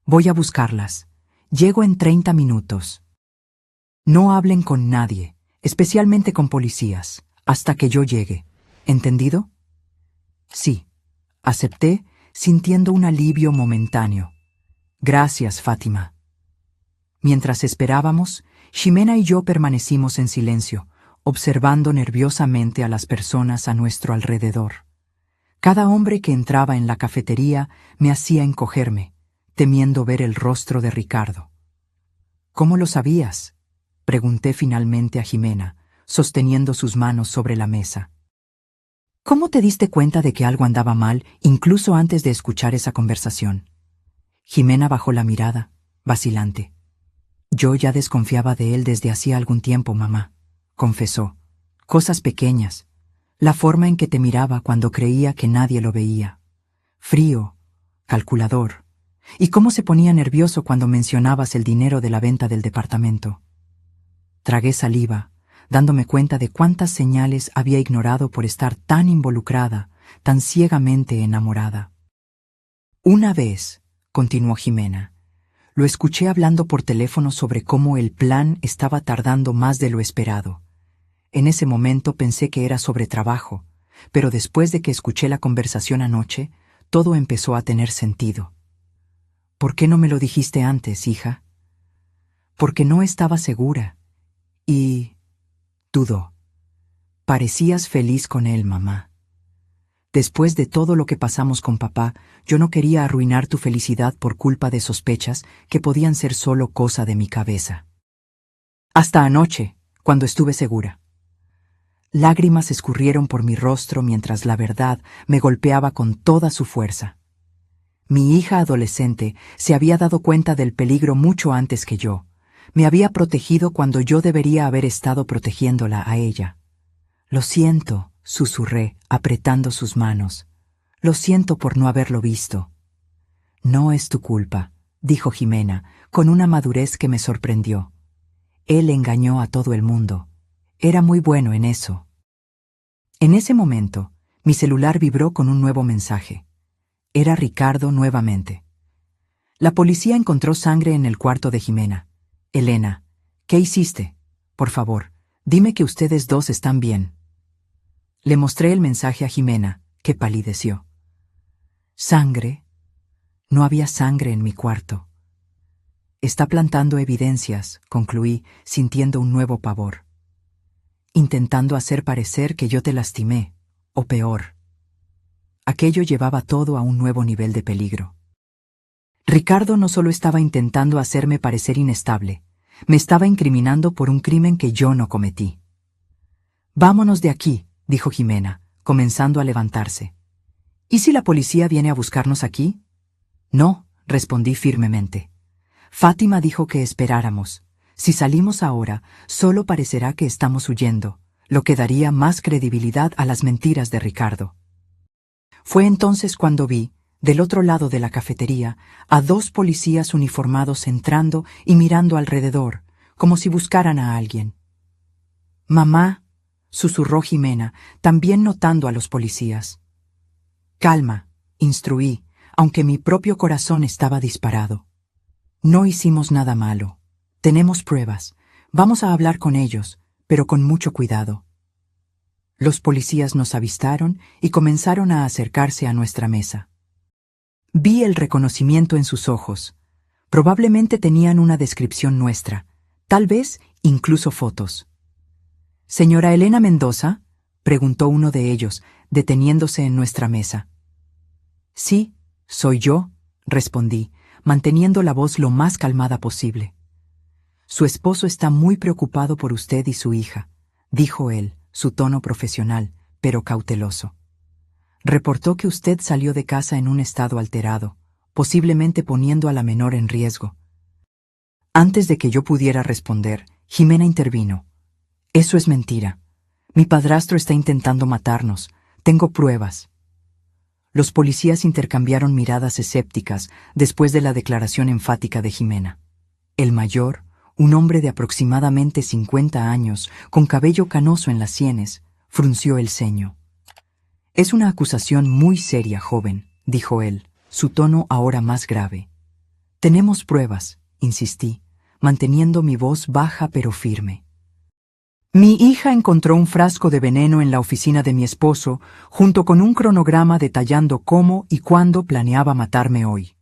Voy a buscarlas. Llego en 30 minutos. No hablen con nadie, especialmente con policías, hasta que yo llegue. ¿Entendido? Sí, acepté, sintiendo un alivio momentáneo. Gracias, Fátima. Mientras esperábamos, Ximena y yo permanecimos en silencio, observando nerviosamente a las personas a nuestro alrededor. Cada hombre que entraba en la cafetería me hacía encogerme, temiendo ver el rostro de Ricardo. ¿Cómo lo sabías?, pregunté finalmente a Ximena, sosteniendo sus manos sobre la mesa. ¿Cómo te diste cuenta de que algo andaba mal, incluso antes de escuchar esa conversación? Ximena bajó la mirada, vacilante. Yo ya desconfiaba de él desde hacía algún tiempo, mamá, confesó. Cosas pequeñas. La forma en que te miraba cuando creía que nadie lo veía. Frío, calculador. Y cómo se ponía nervioso cuando mencionabas el dinero de la venta del departamento. Tragué saliva, dándome cuenta de cuántas señales había ignorado por estar tan involucrada, tan ciegamente enamorada. Una vez, continuó Ximena, lo escuché hablando por teléfono sobre cómo el plan estaba tardando más de lo esperado. En ese momento pensé que era sobre trabajo, pero después de que escuché la conversación anoche, todo empezó a tener sentido. ¿Por qué no me lo dijiste antes, hija? Porque no estaba segura. Y dudó. Parecías feliz con él, mamá. Después de todo lo que pasamos con papá, yo no quería arruinar tu felicidad por culpa de sospechas que podían ser solo cosa de mi cabeza. Hasta anoche, cuando estuve segura. Lágrimas escurrieron por mi rostro mientras la verdad me golpeaba con toda su fuerza. Mi hija adolescente se había dado cuenta del peligro mucho antes que yo. Me había protegido cuando yo debería haber estado protegiéndola a ella. Lo siento, susurré, apretando sus manos. Lo siento por no haberlo visto. No es tu culpa, dijo Ximena, con una madurez que me sorprendió. Él engañó a todo el mundo. Era muy bueno en eso. En ese momento, mi celular vibró con un nuevo mensaje. Era Ricardo nuevamente. La policía encontró sangre en el cuarto de Jimena. Elena, ¿qué hiciste? Por favor, dime que ustedes dos están bien. Le mostré el mensaje a Jimena, que palideció. ¿Sangre? No había sangre en mi cuarto. Está plantando evidencias, concluí, sintiendo un nuevo pavor. Intentando hacer parecer que yo te lastimé, o peor. Aquello llevaba todo a un nuevo nivel de peligro. Ricardo no solo estaba intentando hacerme parecer inestable, me estaba incriminando por un crimen que yo no cometí. Vámonos de aquí, dijo Jimena, comenzando a levantarse. ¿Y si la policía viene a buscarnos aquí? No, respondí firmemente. Fátima dijo que esperáramos. Si salimos ahora, solo parecerá que estamos huyendo, lo que daría más credibilidad a las mentiras de Ricardo. Fue entonces cuando vi, del otro lado de la cafetería, a dos policías uniformados entrando y mirando alrededor, como si buscaran a alguien. «Mamá», susurró Jimena, también notando a los policías. «Calma», instruí, aunque mi propio corazón estaba disparado. «No hicimos nada malo. Tenemos pruebas. Vamos a hablar con ellos, pero con mucho cuidado». Los policías nos avistaron y comenzaron a acercarse a nuestra mesa. Vi el reconocimiento en sus ojos. Probablemente tenían una descripción nuestra, tal vez incluso fotos. «¿Señora Elena Mendoza?», preguntó uno de ellos, deteniéndose en nuestra mesa. «Sí, soy yo», respondí, manteniendo la voz lo más calmada posible. «Su esposo está muy preocupado por usted y su hija», dijo él, su tono profesional, pero cauteloso. «Reportó que usted salió de casa en un estado alterado, posiblemente poniendo a la menor en riesgo». Antes de que yo pudiera responder, Jimena intervino. «Eso es mentira. Mi padrastro está intentando matarnos. Tengo pruebas». Los policías intercambiaron miradas escépticas después de la declaración enfática de Jimena. El mayor, un hombre de aproximadamente 50 años, con cabello canoso en las sienes, frunció el ceño. «Es una acusación muy seria, joven», dijo él, su tono ahora más grave. «Tenemos pruebas», insistí, manteniendo mi voz baja pero firme. «Mi hija encontró un frasco de veneno en la oficina de mi esposo, junto con un cronograma detallando cómo y cuándo planeaba matarme hoy».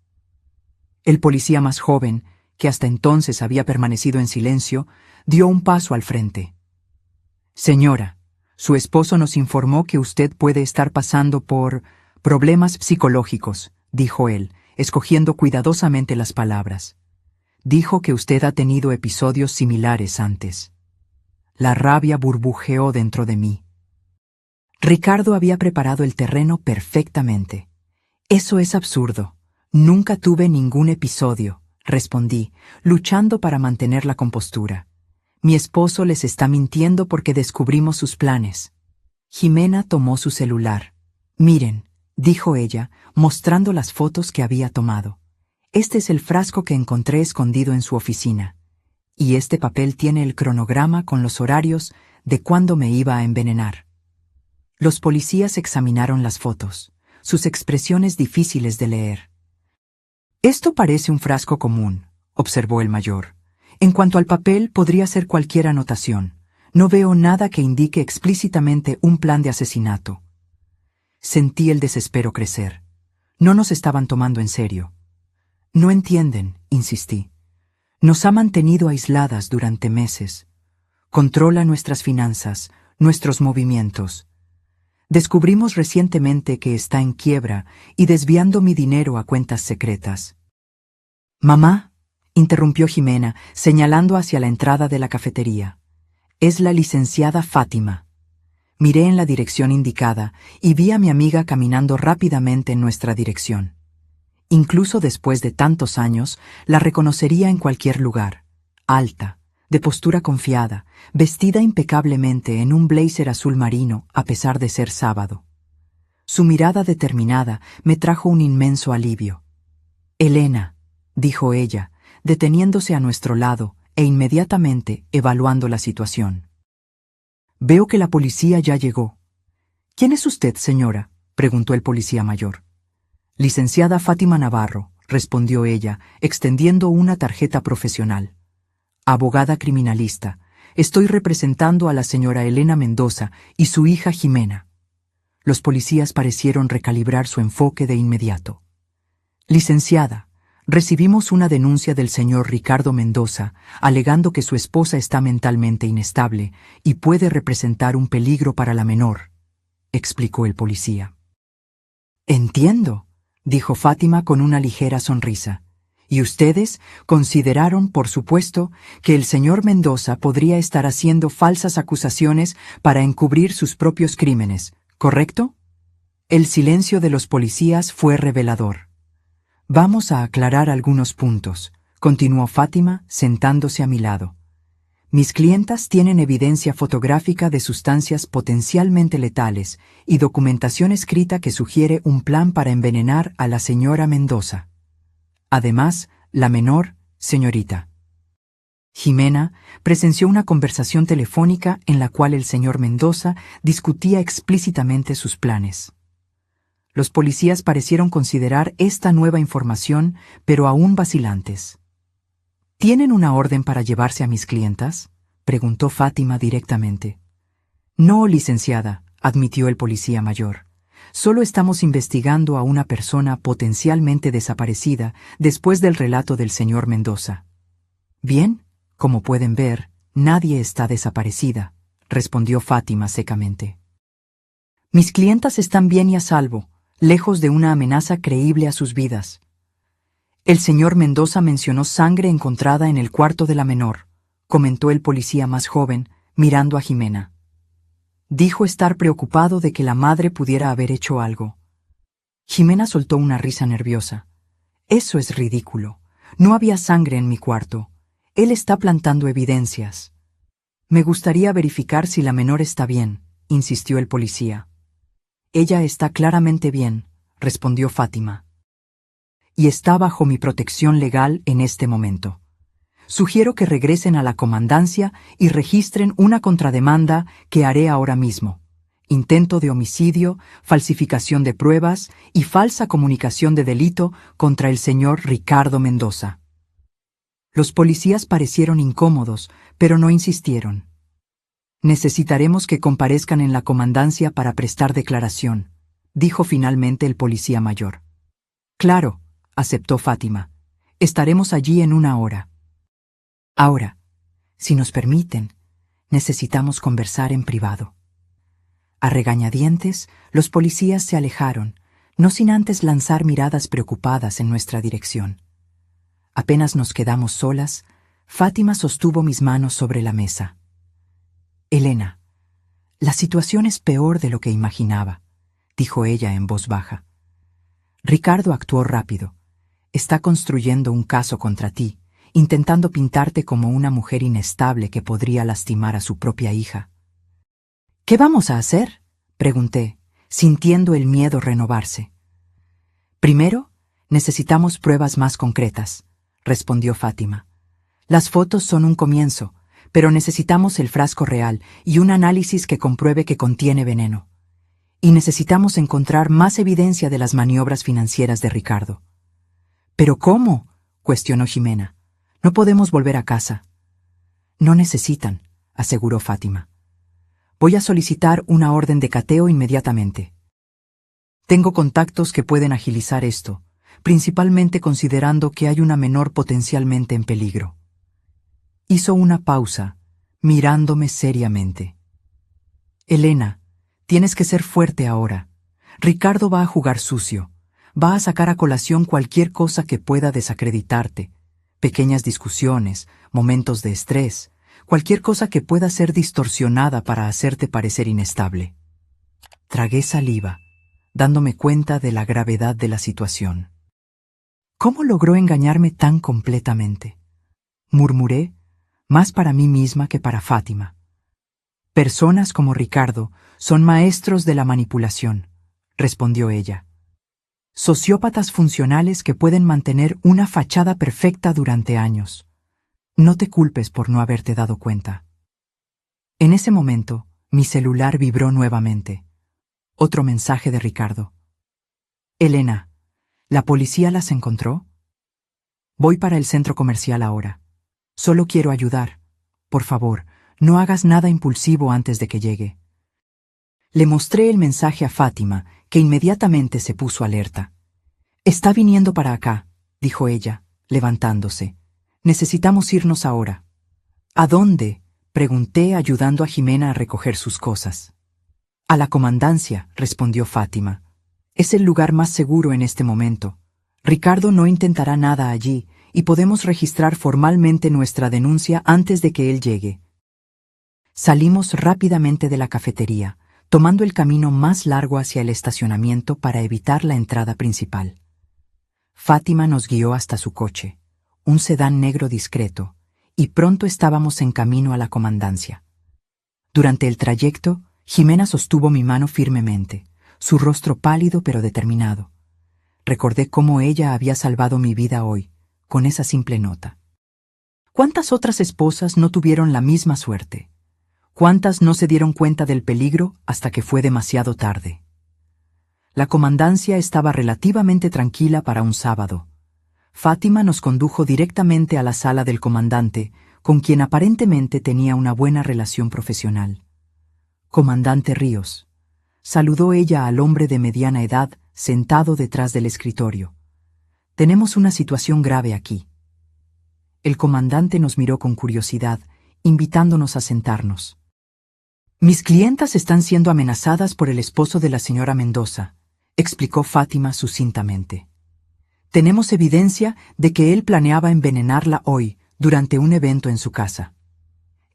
El policía más joven, que hasta entonces había permanecido en silencio, dio un paso al frente. «Señora, su esposo nos informó que usted puede estar pasando por problemas psicológicos», dijo él, escogiendo cuidadosamente las palabras. «Dijo que usted ha tenido episodios similares antes». La rabia burbujeó dentro de mí. Ricardo había preparado el terreno perfectamente. «Eso es absurdo. Nunca tuve ningún episodio», respondí, luchando para mantener la compostura. «Mi esposo les está mintiendo porque descubrimos sus planes». Jimena tomó su celular. «Miren», dijo ella, mostrando las fotos que había tomado. «Este es el frasco que encontré escondido en su oficina. Y este papel tiene el cronograma con los horarios de cuándo me iba a envenenar». Los policías examinaron las fotos, sus expresiones difíciles de leer. «Esto parece un frasco común», observó el mayor. «En cuanto al papel, podría ser cualquier anotación. No veo nada que indique explícitamente un plan de asesinato». Sentí el desespero crecer. No nos estaban tomando en serio. «No entienden», insistí. «Nos ha mantenido aisladas durante meses. Controla nuestras finanzas, nuestros movimientos. Descubrimos recientemente que está en quiebra y desviando mi dinero a cuentas secretas». «Mamá», interrumpió Jimena, señalando hacia la entrada de la cafetería. «Es la licenciada Fátima». Miré en la dirección indicada y vi a mi amiga caminando rápidamente en nuestra dirección. Incluso después de tantos años, la reconocería en cualquier lugar. Alta, de postura confiada, vestida impecablemente en un blazer azul marino a pesar de ser sábado. Su mirada determinada me trajo un inmenso alivio. «Elena», dijo ella, deteniéndose a nuestro lado e inmediatamente evaluando la situación. «Veo que la policía ya llegó». «¿Quién es usted, señora?», preguntó el policía mayor. «Licenciada Fátima Navarro», respondió ella, extendiendo una tarjeta profesional. Abogada criminalista, estoy representando a la señora Elena Mendoza y su hija Jimena. Los policías parecieron recalibrar su enfoque de inmediato. Licenciada, recibimos una denuncia del señor Ricardo Mendoza, alegando que su esposa está mentalmente inestable y puede representar un peligro para la menor, explicó el policía. Entiendo, dijo Fátima con una ligera sonrisa. Y ustedes consideraron, por supuesto, que el señor Mendoza podría estar haciendo falsas acusaciones para encubrir sus propios crímenes, ¿correcto? El silencio de los policías fue revelador. Vamos a aclarar algunos puntos, continuó Fátima, sentándose a mi lado. Mis clientas tienen evidencia fotográfica de sustancias potencialmente letales y documentación escrita que sugiere un plan para envenenar a la señora Mendoza. Además, la menor, señorita Jimena, presenció una conversación telefónica en la cual el señor Mendoza discutía explícitamente sus planes. Los policías parecieron considerar esta nueva información, pero aún vacilantes. ¿Tienen una orden para llevarse a mis clientas?, preguntó Fátima directamente. No, licenciada, admitió el policía mayor. Solo estamos investigando a una persona potencialmente desaparecida después del relato del señor Mendoza. Bien, como pueden ver, nadie está desaparecida, respondió Fátima secamente. Mis clientas están bien y a salvo, lejos de una amenaza creíble a sus vidas. El señor Mendoza mencionó sangre encontrada en el cuarto de la menor, comentó el policía más joven, mirando a Jimena. Dijo estar preocupado de que la madre pudiera haber hecho algo. Jimena soltó una risa nerviosa. Eso es ridículo. No había sangre en mi cuarto. Él está plantando evidencias. Me gustaría verificar si la menor está bien, insistió el policía. Ella está claramente bien, respondió Fátima. Y está bajo mi protección legal en este momento. Sugiero que regresen a la comandancia y registren una contrademanda que haré ahora mismo. Intento de homicidio, falsificación de pruebas y falsa comunicación de delito contra el señor Ricardo Mendoza. Los policías parecieron incómodos, pero no insistieron. Necesitaremos que comparezcan en la comandancia para prestar declaración, dijo finalmente el policía mayor. Claro, aceptó Fátima. Estaremos allí en 1 hora. Ahora, si nos permiten, necesitamos conversar en privado. A regañadientes, los policías se alejaron, no sin antes lanzar miradas preocupadas en nuestra dirección. Apenas nos quedamos solas, Fátima sostuvo mis manos sobre la mesa. Elena, la situación es peor de lo que imaginaba, dijo ella en voz baja. Ricardo actuó rápido. Está construyendo un caso contra ti, intentando pintarte como una mujer inestable que podría lastimar a su propia hija. ¿Qué vamos a hacer?, pregunté, sintiendo el miedo renovarse. Primero, necesitamos pruebas más concretas, respondió Fátima. Las fotos son un comienzo, pero necesitamos el frasco real y un análisis que compruebe que contiene veneno. Y necesitamos encontrar más evidencia de las maniobras financieras de Ricardo. ¿Pero cómo?, cuestionó Jimena. No podemos volver a casa. No necesitan, aseguró Fátima. Voy a solicitar una orden de cateo inmediatamente. Tengo contactos que pueden agilizar esto, principalmente considerando que hay una menor potencialmente en peligro. Hizo una pausa, mirándome seriamente. Elena, tienes que ser fuerte ahora. Ricardo va a jugar sucio. Va a sacar a colación cualquier cosa que pueda desacreditarte. Pequeñas discusiones, momentos de estrés, cualquier cosa que pueda ser distorsionada para hacerte parecer inestable. Tragué saliva, dándome cuenta de la gravedad de la situación. ¿Cómo logró engañarme tan completamente?, murmuré, más para mí misma que para Fátima. Personas como Ricardo son maestros de la manipulación, respondió ella. Sociópatas funcionales que pueden mantener una fachada perfecta durante años. No te culpes por no haberte dado cuenta. En ese momento, mi celular vibró nuevamente. Otro mensaje de Ricardo. Elena, ¿la policía las encontró?, Voy para el centro comercial ahora. Solo quiero ayudar. Por favor, no hagas nada impulsivo antes de que llegue. Le mostré el mensaje a Fátima, que inmediatamente se puso alerta. Está viniendo para acá, dijo ella, levantándose. Necesitamos irnos ahora. ¿A dónde?, pregunté, ayudando a Jimena a recoger sus cosas. A la comandancia, respondió Fátima. Es el lugar más seguro en este momento. Ricardo no intentará nada allí, y podemos registrar formalmente nuestra denuncia antes de que él llegue. Salimos rápidamente de la cafetería, tomando el camino más largo hacia el estacionamiento para evitar la entrada principal. Fátima nos guió hasta su coche, un sedán negro discreto, y pronto estábamos en camino a la comandancia. Durante el trayecto, Jimena sostuvo mi mano firmemente, su rostro pálido pero determinado. Recordé cómo ella había salvado mi vida hoy, con esa simple nota. ¿Cuántas otras esposas no tuvieron la misma suerte? ¿Cuántas no se dieron cuenta del peligro hasta que fue demasiado tarde? La comandancia estaba relativamente tranquila para un sábado. Fátima nos condujo directamente a la sala del comandante, con quien aparentemente tenía una buena relación profesional. «Comandante Ríos», saludó ella al hombre de mediana edad sentado detrás del escritorio. «Tenemos una situación grave aquí». El comandante nos miró con curiosidad, invitándonos a sentarnos. «Mis clientas están siendo amenazadas por el esposo de la señora Mendoza», explicó Fátima sucintamente. «Tenemos evidencia de que él planeaba envenenarla hoy, durante un evento en su casa».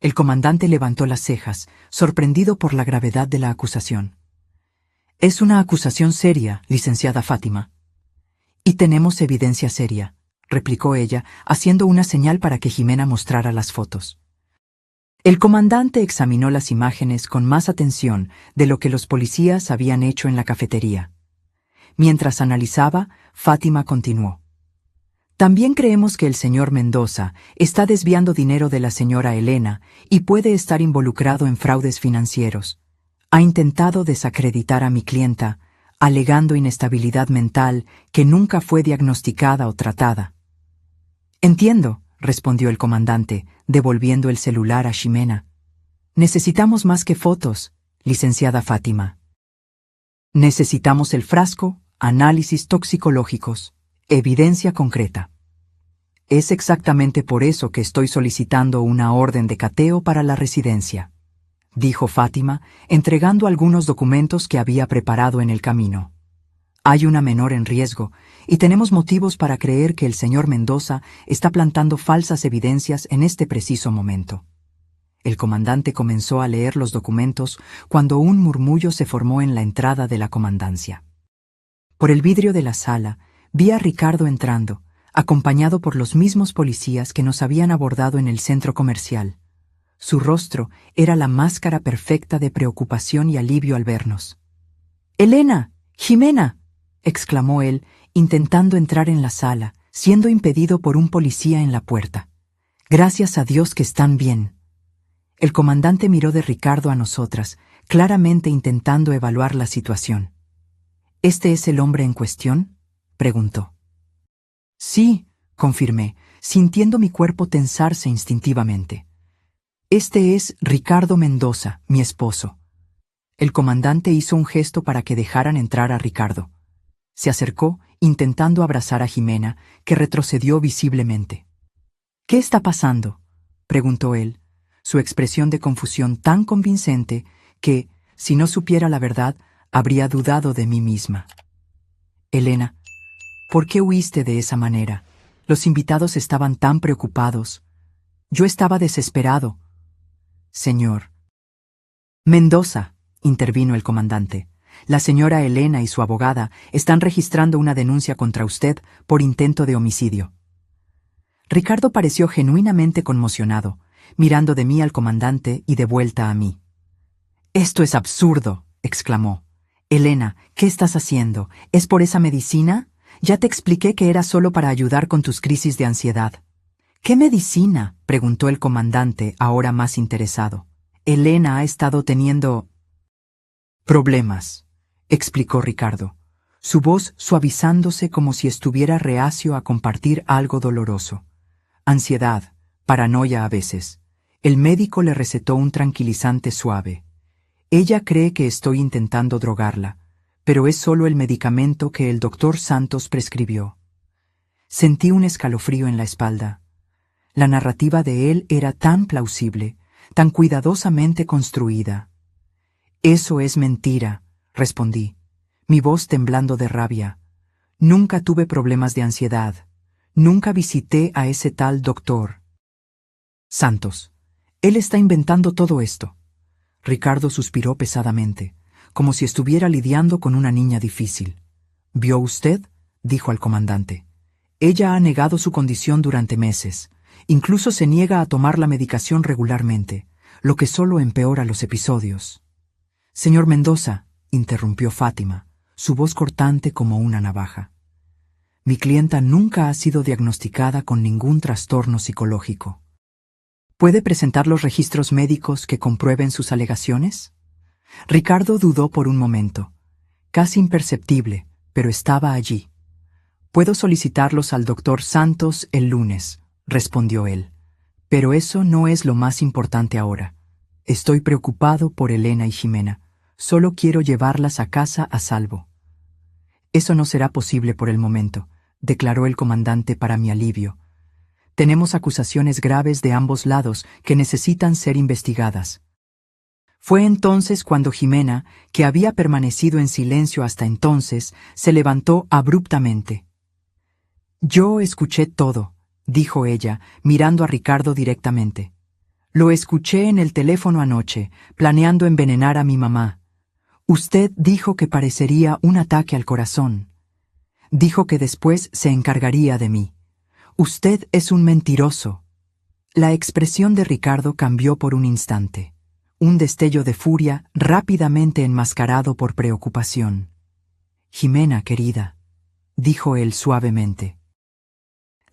El comandante levantó las cejas, sorprendido por la gravedad de la acusación. «Es una acusación seria, licenciada Fátima». «Y tenemos evidencia seria», replicó ella, haciendo una señal para que Jimena mostrara las fotos. El comandante examinó las imágenes con más atención de lo que los policías habían hecho en la cafetería. Mientras analizaba, Fátima continuó. «También creemos que el señor Mendoza está desviando dinero de la señora Elena y puede estar involucrado en fraudes financieros. Ha intentado desacreditar a mi clienta, alegando inestabilidad mental que nunca fue diagnosticada o tratada». «Entiendo», respondió el comandante, devolviendo el celular a Ximena. «Necesitamos más que fotos, licenciada Fátima. Necesitamos el frasco, análisis toxicológicos, evidencia concreta. Es exactamente por eso que estoy solicitando una orden de cateo para la residencia», dijo Fátima, entregando algunos documentos que había preparado en el camino. «Hay una menor en riesgo, y tenemos motivos para creer que el señor Mendoza está plantando falsas evidencias en este preciso momento». El comandante comenzó a leer los documentos cuando un murmullo se formó en la entrada de la comandancia. Por el vidrio de la sala, vi a Ricardo entrando, acompañado por los mismos policías que nos habían abordado en el centro comercial. Su rostro era la máscara perfecta de preocupación y alivio al vernos. «¡Elena! ¡Jimena!», exclamó él, intentando entrar en la sala, siendo impedido por un policía en la puerta. «Gracias a Dios que están bien». El comandante miró de Ricardo a nosotras, claramente intentando evaluar la situación. «¿Este es el hombre en cuestión?», preguntó. «Sí», confirmé, sintiendo mi cuerpo tensarse instintivamente. «Este es Ricardo Mendoza, mi esposo». El comandante hizo un gesto para que dejaran entrar a Ricardo. Se acercó, intentando abrazar a Jimena, que retrocedió visiblemente. «¿Qué está pasando?», preguntó él, su expresión de confusión tan convincente que, si no supiera la verdad, habría dudado de mí misma. «Elena, ¿por qué huiste de esa manera? Los invitados estaban tan preocupados. Yo estaba desesperado». «Señor Mendoza», intervino el comandante, «la señora Elena y su abogada están registrando una denuncia contra usted por intento de homicidio». Ricardo pareció genuinamente conmocionado, mirando de mí al comandante y de vuelta a mí. «Esto es absurdo», exclamó. «Elena, ¿qué estás haciendo? ¿Es por esa medicina? Ya te expliqué que era solo para ayudar con tus crisis de ansiedad». «¿Qué medicina?», preguntó el comandante, ahora más interesado. «Elena ha estado teniendo problemas», explicó Ricardo. su voz suavizándose como si estuviera reacio a compartir algo doloroso. Ansiedad, paranoia a veces. El médico le recetó un tranquilizante suave. Ella cree que estoy intentando drogarla, pero es solo el medicamento que el doctor Santos prescribió. Sentí un escalofrío en la espalda. La narrativa de él era tan plausible, tan cuidadosamente construida. Eso es mentira, respondí, mi voz temblando de rabia. Nunca tuve problemas de ansiedad. Nunca visité a ese tal doctor Santos. Él está inventando todo esto. Ricardo suspiró pesadamente, como si estuviera lidiando con una niña difícil. ¿Vio usted?, dijo al comandante. Ella ha negado su condición durante meses. Incluso se niega a tomar la medicación regularmente, lo que solo empeora los episodios. Señor Mendoza, interrumpió Fátima, su voz cortante como una navaja. Mi clienta nunca ha sido diagnosticada con ningún trastorno psicológico. ¿Puede presentar los registros médicos que comprueben sus alegaciones? Ricardo dudó por un momento, casi imperceptible, pero estaba allí. Puedo solicitarlos al doctor Santos el lunes, respondió él. Pero eso no es lo más importante ahora. Estoy preocupado por Elena y Jimena. Solo quiero llevarlas a casa a salvo. Eso no será posible por el momento, declaró el comandante para mi alivio. Tenemos acusaciones graves de ambos lados que necesitan ser investigadas. Fue entonces cuando Jimena, que había permanecido en silencio hasta entonces, se levantó abruptamente. Yo escuché todo, dijo ella, mirando a Ricardo directamente. Lo escuché en el teléfono anoche, planeando envenenar a mi mamá. Usted dijo que parecería un ataque al corazón. Dijo que después se encargaría de mí. Usted es un mentiroso. La expresión de Ricardo cambió por un instante. Un destello de furia rápidamente enmascarado por preocupación. Jimena, querida, dijo él suavemente.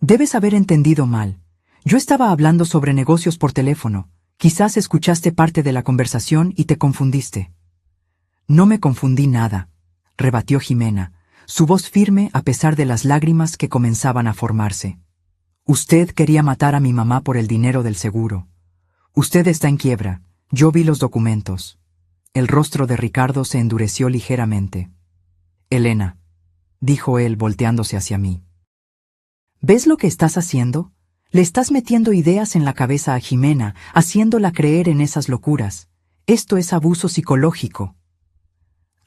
Debes haber entendido mal. Yo estaba hablando sobre negocios por teléfono. Quizás escuchaste parte de la conversación y te confundiste. No me confundí nada, rebatió Jimena, su voz firme a pesar de las lágrimas que comenzaban a formarse. Usted quería matar a mi mamá por el dinero del seguro. Usted está en quiebra. Yo vi los documentos. El rostro de Ricardo se endureció ligeramente. Elena, dijo él volteándose hacia mí. ¿Ves lo que estás haciendo? Le estás metiendo ideas en la cabeza a Jimena, haciéndola creer en esas locuras. Esto es abuso psicológico.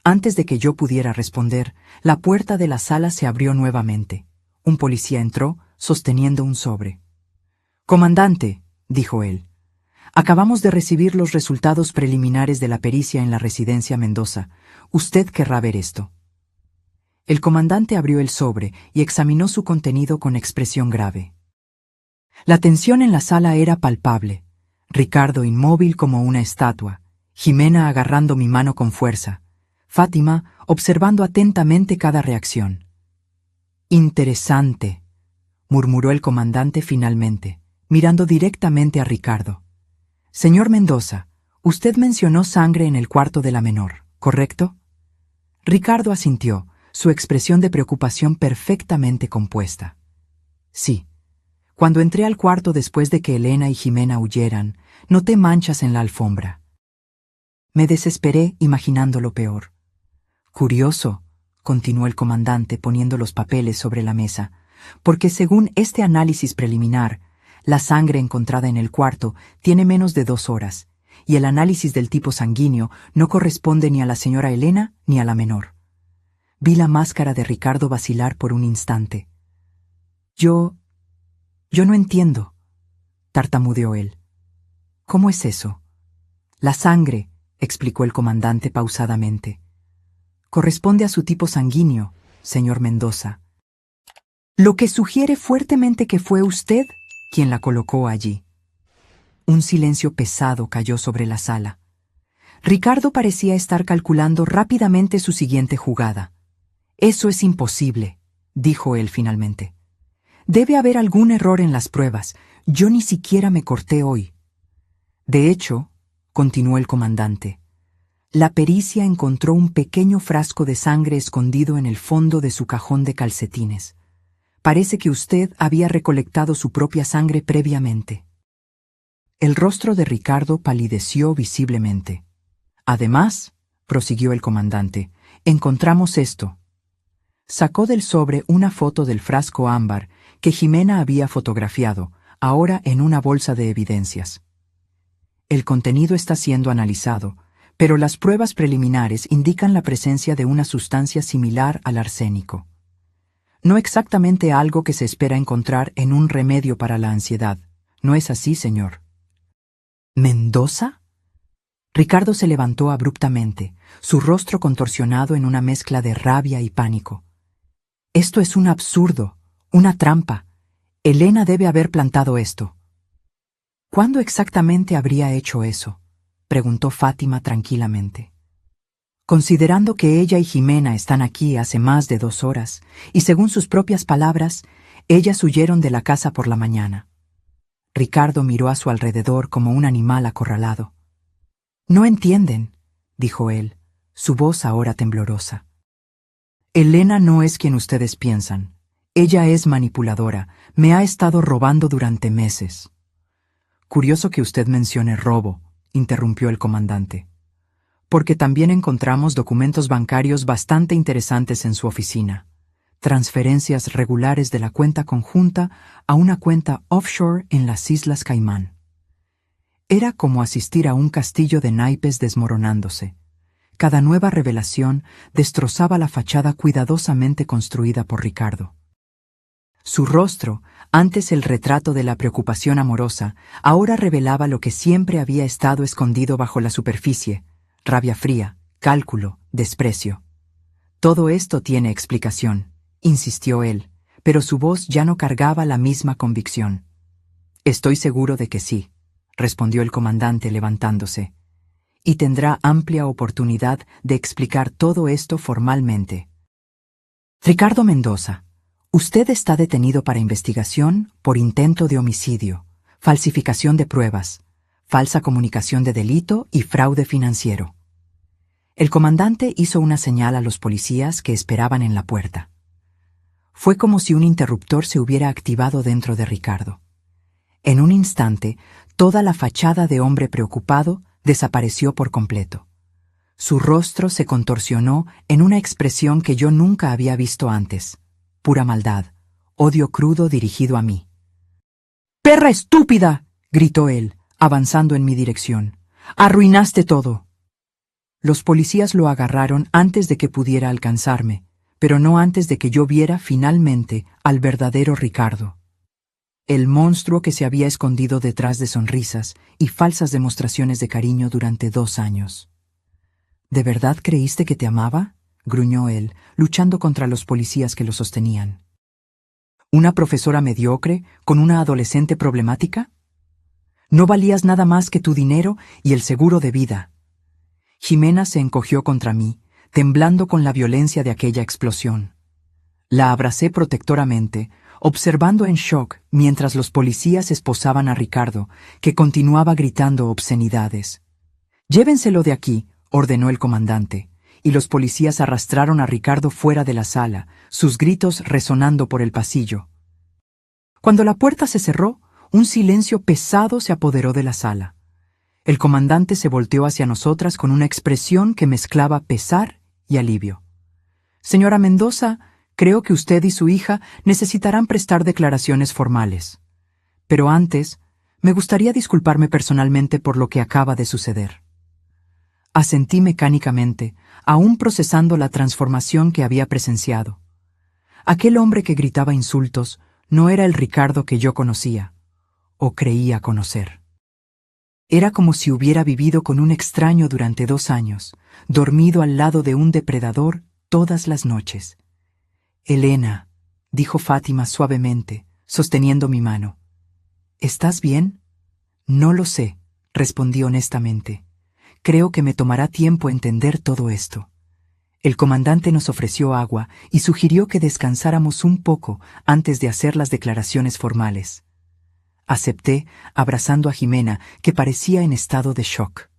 Antes de que yo pudiera responder, la puerta de la sala se abrió nuevamente. Un policía entró, sosteniendo un sobre. «Comandante», dijo él, «acabamos de recibir los resultados preliminares de la pericia en la residencia Mendoza. Usted querrá ver esto». El comandante abrió el sobre y examinó su contenido con expresión grave. La tensión en la sala era palpable. Ricardo inmóvil como una estatua, Jimena agarrando mi mano con fuerza, Fátima observando atentamente cada reacción. «Interesante», murmuró el comandante finalmente, mirando directamente a Ricardo. «Señor Mendoza, usted mencionó sangre en el cuarto de la menor, ¿correcto?» Ricardo asintió, su expresión de preocupación perfectamente compuesta. «Sí. Cuando entré al cuarto después de que Elena y Jimena huyeran, noté manchas en la alfombra. Me desesperé imaginando lo peor. Curioso», continuó el comandante poniendo los papeles sobre la mesa, «porque según este análisis preliminar, la sangre encontrada en el cuarto tiene menos de 2 horas, y el análisis del tipo sanguíneo no corresponde ni a la señora Elena ni a la menor». Vi la máscara de Ricardo vacilar por un instante. Yo no entiendo», tartamudeó él. «¿Cómo es eso?» «La sangre», explicó el comandante pausadamente, «corresponde a su tipo sanguíneo, señor Mendoza. Lo que sugiere fuertemente que fue usted quien la colocó allí». Un silencio pesado cayó sobre la sala. Ricardo parecía estar calculando rápidamente su siguiente jugada. «Eso es imposible», dijo él finalmente. «Debe haber algún error en las pruebas. Yo ni siquiera me corté hoy». «De hecho», continuó el comandante, La pericia encontró un pequeño frasco de sangre escondido en el fondo de su cajón de calcetines. Parece que usted había recolectado su propia sangre previamente. El rostro de Ricardo palideció visiblemente. Además, prosiguió el comandante, encontramos esto. Sacó del sobre una foto del frasco ámbar que Jimena había fotografiado, ahora en una bolsa de evidencias. El contenido está siendo analizado, pero las pruebas preliminares indican la presencia de una sustancia similar al arsénico. No exactamente algo que se espera encontrar en un remedio para la ansiedad. ¿No es así, señor? ¿Mendoza? Ricardo se levantó abruptamente, su rostro contorsionado en una mezcla de rabia y pánico. Esto es un absurdo, una trampa. Elena debe haber plantado esto. ¿Cuándo exactamente habría hecho eso?, preguntó Fátima tranquilamente. Considerando que ella y Jimena están aquí hace más de 2 horas, y según sus propias palabras, ellas huyeron de la casa por la mañana. Ricardo miró a su alrededor como un animal acorralado. «No entienden», dijo él, su voz ahora temblorosa. «Elena no es quien ustedes piensan. Ella es manipuladora, me ha estado robando durante meses». «Curioso que usted mencione robo», interrumpió el comandante, «porque también encontramos documentos bancarios bastante interesantes en su oficina. Transferencias regulares de la cuenta conjunta a una cuenta offshore en las Islas Caimán». Era como asistir a un castillo de naipes desmoronándose. Cada nueva revelación destrozaba la fachada cuidadosamente construida por Ricardo. Su rostro, antes el retrato de la preocupación amorosa, ahora revelaba lo que siempre había estado escondido bajo la superficie: rabia fría, cálculo, desprecio. «Todo esto tiene explicación», insistió él, pero su voz ya no cargaba la misma convicción. «Estoy seguro de que sí», respondió el comandante levantándose, «y tendrá amplia oportunidad de explicar todo esto formalmente. Ricardo Mendoza, usted está detenido para investigación por intento de homicidio, falsificación de pruebas, falsa comunicación de delito y fraude financiero». El comandante hizo una señal a los policías que esperaban en la puerta. Fue como si un interruptor se hubiera activado dentro de Ricardo. En un instante, toda la fachada de hombre preocupado desapareció por completo. Su rostro se contorsionó en una expresión que yo nunca había visto antes: pura maldad, odio crudo dirigido a mí. «¡Perra estúpida!», gritó él, avanzando en mi dirección. «¡Arruinaste todo!». Los policías lo agarraron antes de que pudiera alcanzarme, pero no antes de que yo viera finalmente al verdadero Ricardo. El monstruo que se había escondido detrás de sonrisas y falsas demostraciones de cariño durante 2 años. «¿De verdad creíste que te amaba?», gruñó él, luchando contra los policías que lo sostenían. «¿Una profesora mediocre con una adolescente problemática? No valías nada más que tu dinero y el seguro de vida». Jimena se encogió contra mí, temblando con la violencia de aquella explosión. La abracé protectoramente, observando en shock mientras los policías esposaban a Ricardo, que continuaba gritando obscenidades. «Llévenselo de aquí», ordenó el comandante, y los policías arrastraron a Ricardo fuera de la sala, sus gritos resonando por el pasillo. Cuando la puerta se cerró, un silencio pesado se apoderó de la sala. El comandante se volteó hacia nosotras con una expresión que mezclaba pesar y alivio. «Señora Mendoza, creo que usted y su hija necesitarán prestar declaraciones formales. Pero antes, me gustaría disculparme personalmente por lo que acaba de suceder». Asentí mecánicamente, aún procesando la transformación que había presenciado. Aquel hombre que gritaba insultos no era el Ricardo que yo conocía, o creía conocer. Era como si hubiera vivido con un extraño durante 2 años, dormido al lado de un depredador todas las noches. «Elena», dijo Fátima suavemente, sosteniendo mi mano. «¿Estás bien?». «No lo sé», respondí honestamente. «Creo que me tomará tiempo entender todo esto». El comandante nos ofreció agua y sugirió que descansáramos un poco antes de hacer las declaraciones formales. Acepté, abrazando a Jimena, que parecía en estado de shock.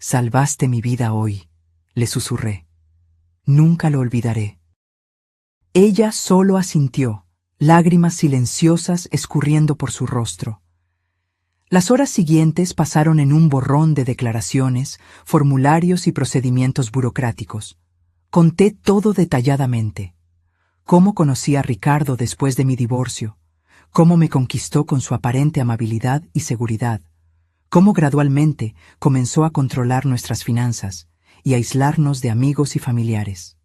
Salvaste mi vida hoy, le susurré. Nunca lo olvidaré. Ella solo asintió, lágrimas silenciosas escurriendo por su rostro. Las horas siguientes pasaron en un borrón de declaraciones, formularios y procedimientos burocráticos. Conté todo detalladamente. Cómo conocí a Ricardo después de mi divorcio, cómo me conquistó con su aparente amabilidad y seguridad, cómo gradualmente comenzó a controlar nuestras finanzas y a aislarnos de amigos y familiares.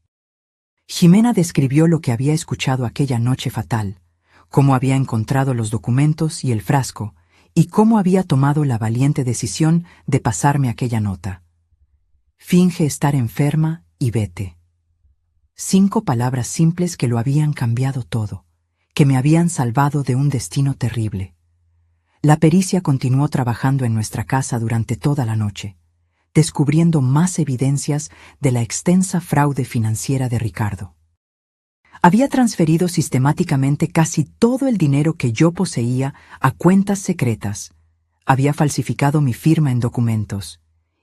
Ximena describió lo que había escuchado aquella noche fatal, cómo había encontrado los documentos y el frasco, y cómo había tomado la valiente decisión de pasarme aquella nota. Finge estar enferma y vete. 5 palabras simples que lo habían cambiado todo, que me habían salvado de un destino terrible. La pericia continuó trabajando en nuestra casa durante toda la noche, descubriendo más evidencias de la extensa fraude financiera de Ricardo. Había transferido sistemáticamente casi todo el dinero que yo poseía a cuentas secretas. Había falsificado mi firma en documentos.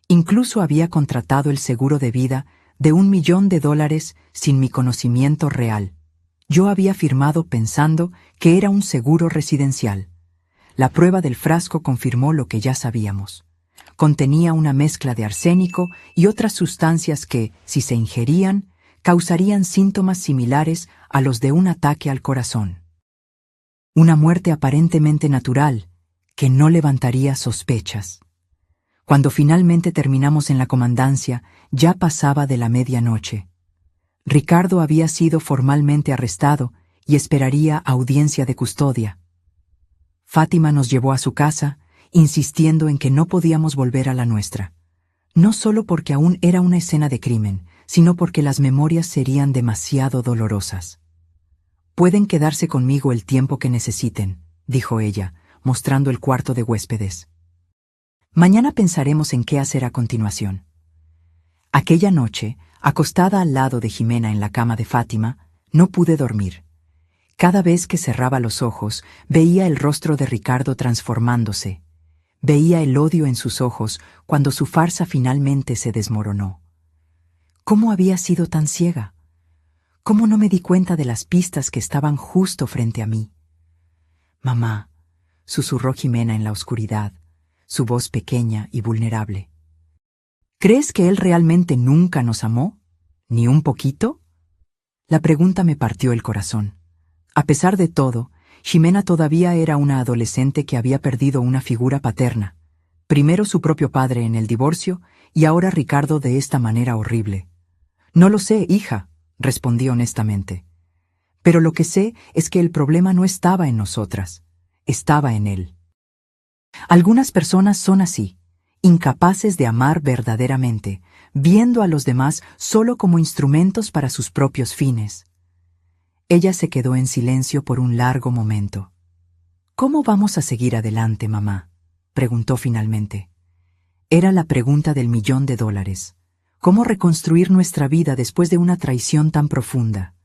Incluso había contratado el seguro de vida de $1.000.000 sin mi conocimiento real. Yo había firmado pensando que era un seguro residencial. La prueba del frasco confirmó lo que ya sabíamos. Contenía una mezcla de arsénico y otras sustancias que, si se ingerían, causarían síntomas similares a los de un ataque al corazón. Una muerte aparentemente natural, que no levantaría sospechas. Cuando finalmente terminamos en la comandancia, ya pasaba de la medianoche. Ricardo había sido formalmente arrestado y esperaría audiencia de custodia. Fátima nos llevó a su casa, insistiendo en que no podíamos volver a la nuestra. No solo porque aún era una escena de crimen, sino porque las memorias serían demasiado dolorosas. «Pueden quedarse conmigo el tiempo que necesiten», dijo ella, mostrando el cuarto de huéspedes. «Mañana pensaremos en qué hacer a continuación». Aquella noche, acostada al lado de Ximena en la cama de Fátima, no pude dormir. Cada vez que cerraba los ojos, veía el rostro de Ricardo transformándose. Veía el odio en sus ojos cuando su farsa finalmente se desmoronó. ¿Cómo había sido tan ciega? ¿Cómo no me di cuenta de las pistas que estaban justo frente a mí? «Mamá», susurró Ximena en la oscuridad, su voz pequeña y vulnerable. «¿Crees que él realmente nunca nos amó? ¿Ni un poquito?» La pregunta me partió el corazón. A pesar de todo, Ximena todavía era una adolescente que había perdido una figura paterna. Primero su propio padre en el divorcio y ahora Ricardo de esta manera horrible. «No lo sé, hija», respondí honestamente. «Pero lo que sé es que el problema no estaba en nosotras, estaba en él». Algunas personas son así, incapaces de amar verdaderamente, viendo a los demás solo como instrumentos para sus propios fines. Ella se quedó en silencio por un largo momento. «¿Cómo vamos a seguir adelante, mamá?», preguntó finalmente. Era la pregunta del $1.000.000. ¿Cómo reconstruir nuestra vida después de una traición tan profunda?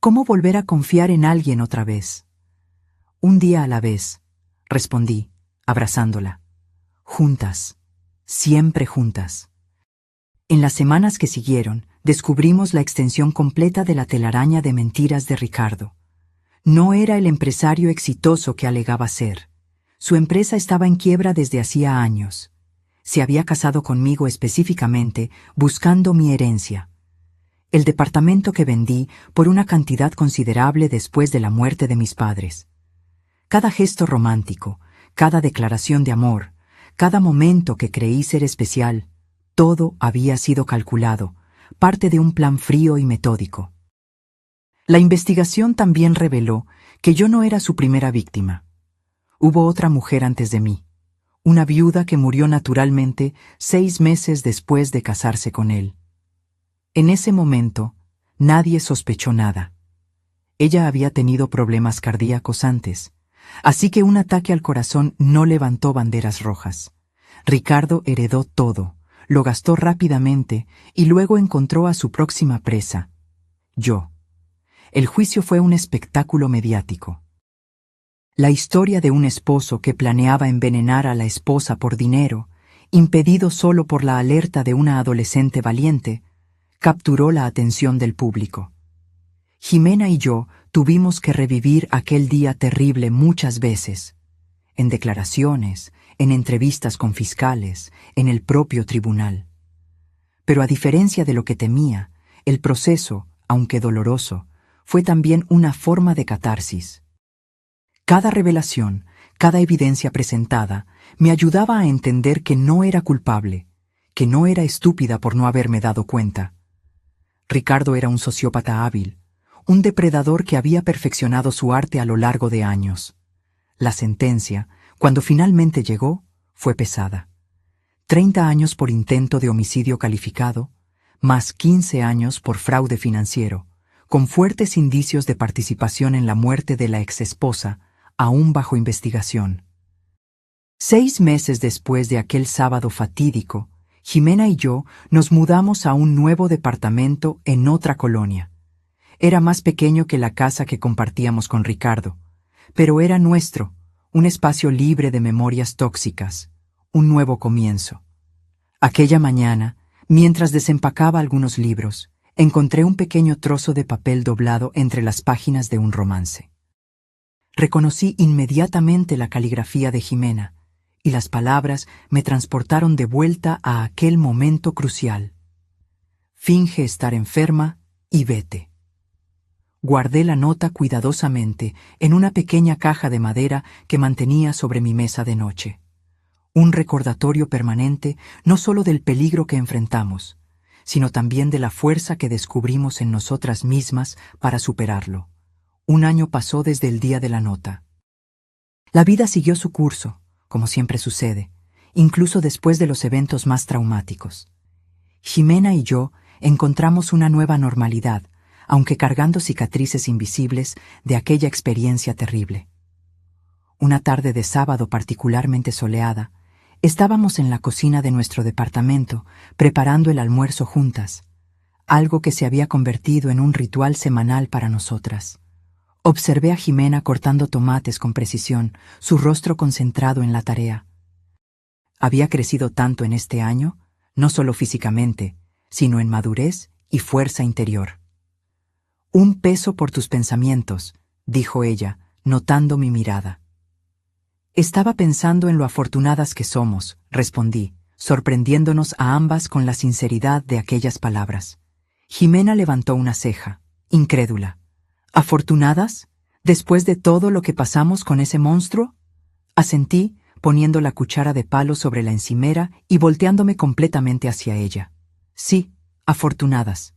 ¿Cómo volver a confiar en alguien otra vez? «Un día a la vez», respondí, abrazándola. «Juntas, siempre juntas». En las semanas que siguieron, descubrimos la extensión completa de la telaraña de mentiras de Ricardo. No era el empresario exitoso que alegaba ser. Su empresa estaba en quiebra desde hacía años. Se había casado conmigo específicamente buscando mi herencia. El departamento que vendí por una cantidad considerable después de la muerte de mis padres. Cada gesto romántico, cada declaración de amor, cada momento que creí ser especial, todo había sido calculado, parte de un plan frío y metódico. La investigación también reveló que yo no era su primera víctima. Hubo otra mujer antes de mí, una viuda que murió naturalmente 6 meses después de casarse con él. En ese momento, nadie sospechó nada. Ella había tenido problemas cardíacos antes, así que un ataque al corazón no levantó banderas rojas. Ricardo heredó todo, lo gastó rápidamente y luego encontró a su próxima presa, yo. El juicio fue un espectáculo mediático. La historia de un esposo que planeaba envenenar a la esposa por dinero impedido solo por la alerta de una adolescente valiente, capturó la atención del público. Jimena y yo tuvimos que revivir aquel día terrible muchas veces, en declaraciones, en entrevistas con fiscales, en el propio tribunal. Pero a diferencia de lo que temía, el proceso, aunque doloroso, fue también una forma de catarsis. Cada revelación, cada evidencia presentada, me ayudaba a entender que no era culpable, que no era estúpida por no haberme dado cuenta. Ricardo era un sociópata hábil, un depredador que había perfeccionado su arte a lo largo de años. La sentencia, cuando finalmente llegó, fue pesada. 30 años por intento de homicidio calificado, más 15 años por fraude financiero, con fuertes indicios de participación en la muerte de la exesposa, aún bajo investigación. 6 meses después de aquel sábado fatídico, Jimena y yo nos mudamos a un nuevo departamento en otra colonia. Era más pequeño que la casa que compartíamos con Ricardo, pero era nuestro, un espacio libre de memorias tóxicas, un nuevo comienzo. Aquella mañana, mientras desempacaba algunos libros, encontré un pequeño trozo de papel doblado entre las páginas de un romance. Reconocí inmediatamente la caligrafía de Jimena, y las palabras me transportaron de vuelta a aquel momento crucial. Finge estar enferma y vete. Guardé la nota cuidadosamente en una pequeña caja de madera que mantenía sobre mi mesa de noche. Un recordatorio permanente no solo del peligro que enfrentamos, sino también de la fuerza que descubrimos en nosotras mismas para superarlo. 1 año pasó desde el día de la nota. La vida siguió su curso, como siempre sucede, incluso después de los eventos más traumáticos. Jimena y yo encontramos una nueva normalidad, aunque cargando cicatrices invisibles de aquella experiencia terrible. Una tarde de sábado particularmente soleada, estábamos en la cocina de nuestro departamento preparando el almuerzo juntas, algo que se había convertido en un ritual semanal para nosotras. Observé a Jimena cortando tomates con precisión, su rostro concentrado en la tarea. Había crecido tanto en este año, no solo físicamente, sino en madurez y fuerza interior. «Un peso por tus pensamientos», dijo ella, notando mi mirada. «Estaba pensando en lo afortunadas que somos», respondí, sorprendiéndonos a ambas con la sinceridad de aquellas palabras. Jimena levantó una ceja, incrédula. «¿Afortunadas? ¿Después de todo lo que pasamos con ese monstruo?» Asentí, poniendo la cuchara de palo sobre la encimera y volteándome completamente hacia ella. «Sí, afortunadas.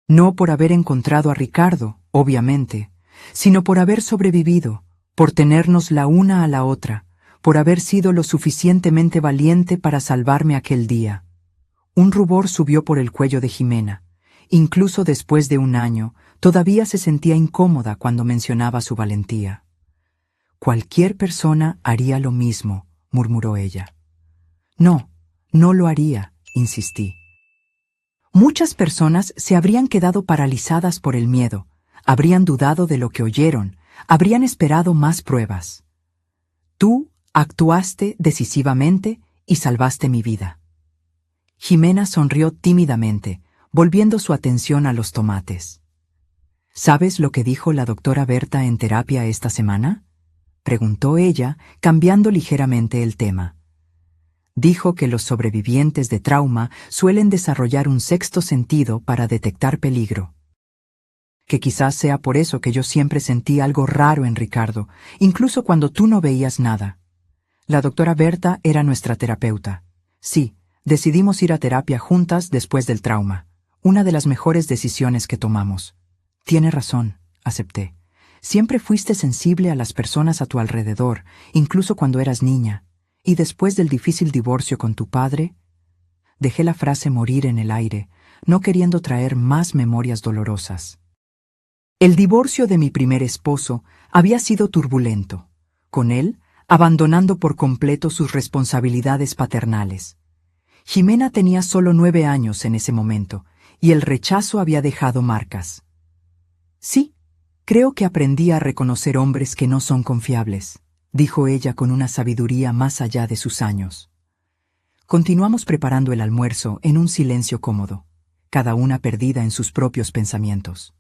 No por haber encontrado a Ricardo, obviamente, sino por haber sobrevivido, por tenernos la una a la otra, por haber sido lo suficientemente valiente para salvarme aquel día». Un rubor subió por el cuello de Jimena. Incluso después de 1 año, todavía se sentía incómoda cuando mencionaba su valentía. «Cualquier persona haría lo mismo», murmuró ella. «No, no lo haría», insistí. Muchas personas se habrían quedado paralizadas por el miedo, habrían dudado de lo que oyeron, habrían esperado más pruebas. Tú actuaste decisivamente y salvaste mi vida. Jimena sonrió tímidamente, volviendo su atención a los tomates. ¿Sabes lo que dijo la doctora Berta en terapia esta semana?, preguntó ella, cambiando ligeramente el tema. Dijo que los sobrevivientes de trauma suelen desarrollar un sexto sentido para detectar peligro. Que quizás sea por eso que yo siempre sentí algo raro en Ricardo, incluso cuando tú no veías nada. La doctora Berta era nuestra terapeuta. Sí, decidimos ir a terapia juntas después del trauma. Una de las mejores decisiones que tomamos. Tiene razón, acepté. Siempre fuiste sensible a las personas a tu alrededor, incluso cuando eras niña. Y después del difícil divorcio con tu padre, dejé la frase morir en el aire, no queriendo traer más memorias dolorosas. El divorcio de mi primer esposo había sido turbulento, con él abandonando por completo sus responsabilidades paternales. Jimena tenía solo 9 años en ese momento, y el rechazo había dejado marcas. Sí, creo que aprendí a reconocer hombres que no son confiables, dijo ella con una sabiduría más allá de sus años. Continuamos preparando el almuerzo en un silencio cómodo, cada una perdida en sus propios pensamientos.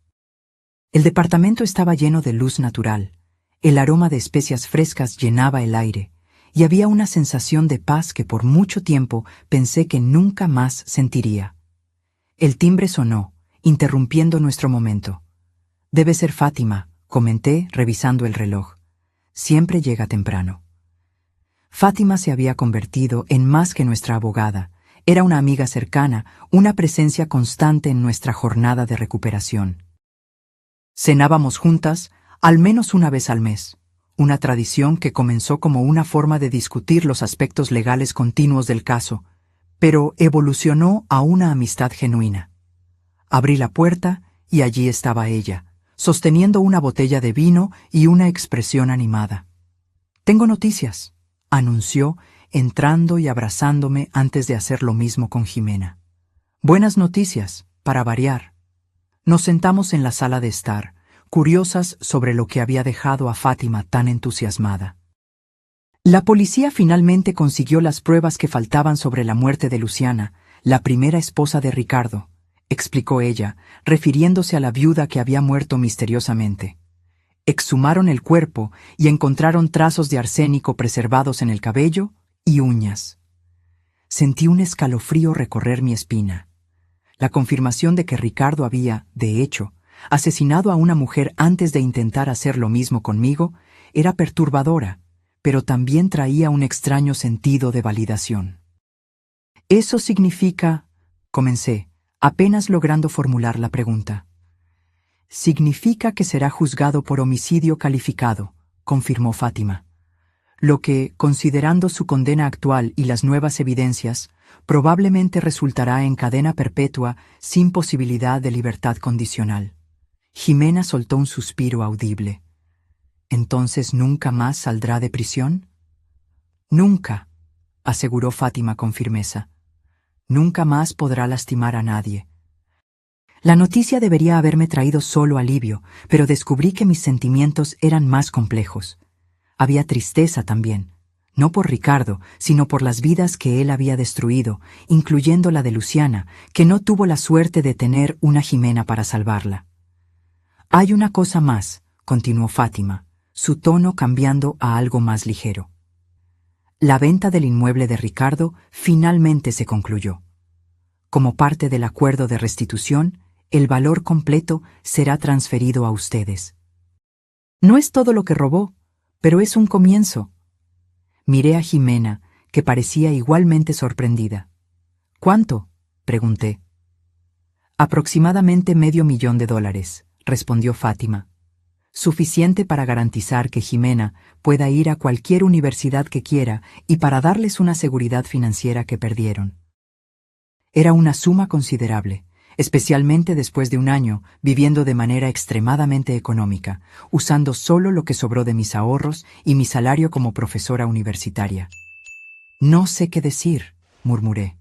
El departamento estaba lleno de luz natural, el aroma de especias frescas llenaba el aire, y había una sensación de paz que por mucho tiempo pensé que nunca más sentiría. El timbre sonó, interrumpiendo nuestro momento. «Debe ser Fátima», comenté, revisando el reloj. «Siempre llega temprano». Fátima se había convertido en más que nuestra abogada. Era una amiga cercana, una presencia constante en nuestra jornada de recuperación. Cenábamos juntas, al menos una vez al mes, una tradición que comenzó como una forma de discutir los aspectos legales continuos del caso, pero evolucionó a una amistad genuina. Abrí la puerta y allí estaba ella, sosteniendo una botella de vino y una expresión animada. «Tengo noticias», anunció, entrando y abrazándome antes de hacer lo mismo con Jimena. «Buenas noticias, para variar». Nos sentamos en la sala de estar, curiosas sobre lo que había dejado a Fátima tan entusiasmada. La policía finalmente consiguió las pruebas que faltaban sobre la muerte de Luciana, la primera esposa de Ricardo, explicó ella, refiriéndose a la viuda que había muerto misteriosamente. Exhumaron el cuerpo y encontraron trazos de arsénico preservados en el cabello y uñas. Sentí un escalofrío recorrer mi espina. La confirmación de que Ricardo había, de hecho, asesinado a una mujer antes de intentar hacer lo mismo conmigo era perturbadora, pero también traía un extraño sentido de validación. «Eso significa», comencé, apenas logrando formular la pregunta. «Significa que será juzgado por homicidio calificado», confirmó Fátima. «Lo que, considerando su condena actual y las nuevas evidencias, probablemente resultará en cadena perpetua sin posibilidad de libertad condicional». Jimena soltó un suspiro audible. «¿Entonces nunca más saldrá de prisión?» «Nunca», aseguró Fátima con firmeza. «Nunca más podrá lastimar a nadie». La noticia debería haberme traído solo alivio, pero descubrí que mis sentimientos eran más complejos. Había tristeza también, no por Ricardo, sino por las vidas que él había destruido, incluyendo la de Luciana, que no tuvo la suerte de tener una Jimena para salvarla. «Hay una cosa más», continuó Fátima, su tono cambiando a algo más ligero. «La venta del inmueble de Ricardo finalmente se concluyó. Como parte del acuerdo de restitución, el valor completo será transferido a ustedes. No es todo lo que robó, pero es un comienzo». Miré a Jimena, que parecía igualmente sorprendida. «¿Cuánto?», pregunté. «Aproximadamente $500,000, respondió Fátima. «Suficiente para garantizar que Jimena pueda ir a cualquier universidad que quiera y para darles una seguridad financiera que perdieron». Era una suma considerable, especialmente después de un año viviendo de manera extremadamente económica, usando solo lo que sobró de mis ahorros y mi salario como profesora universitaria. «No sé qué decir», murmuré.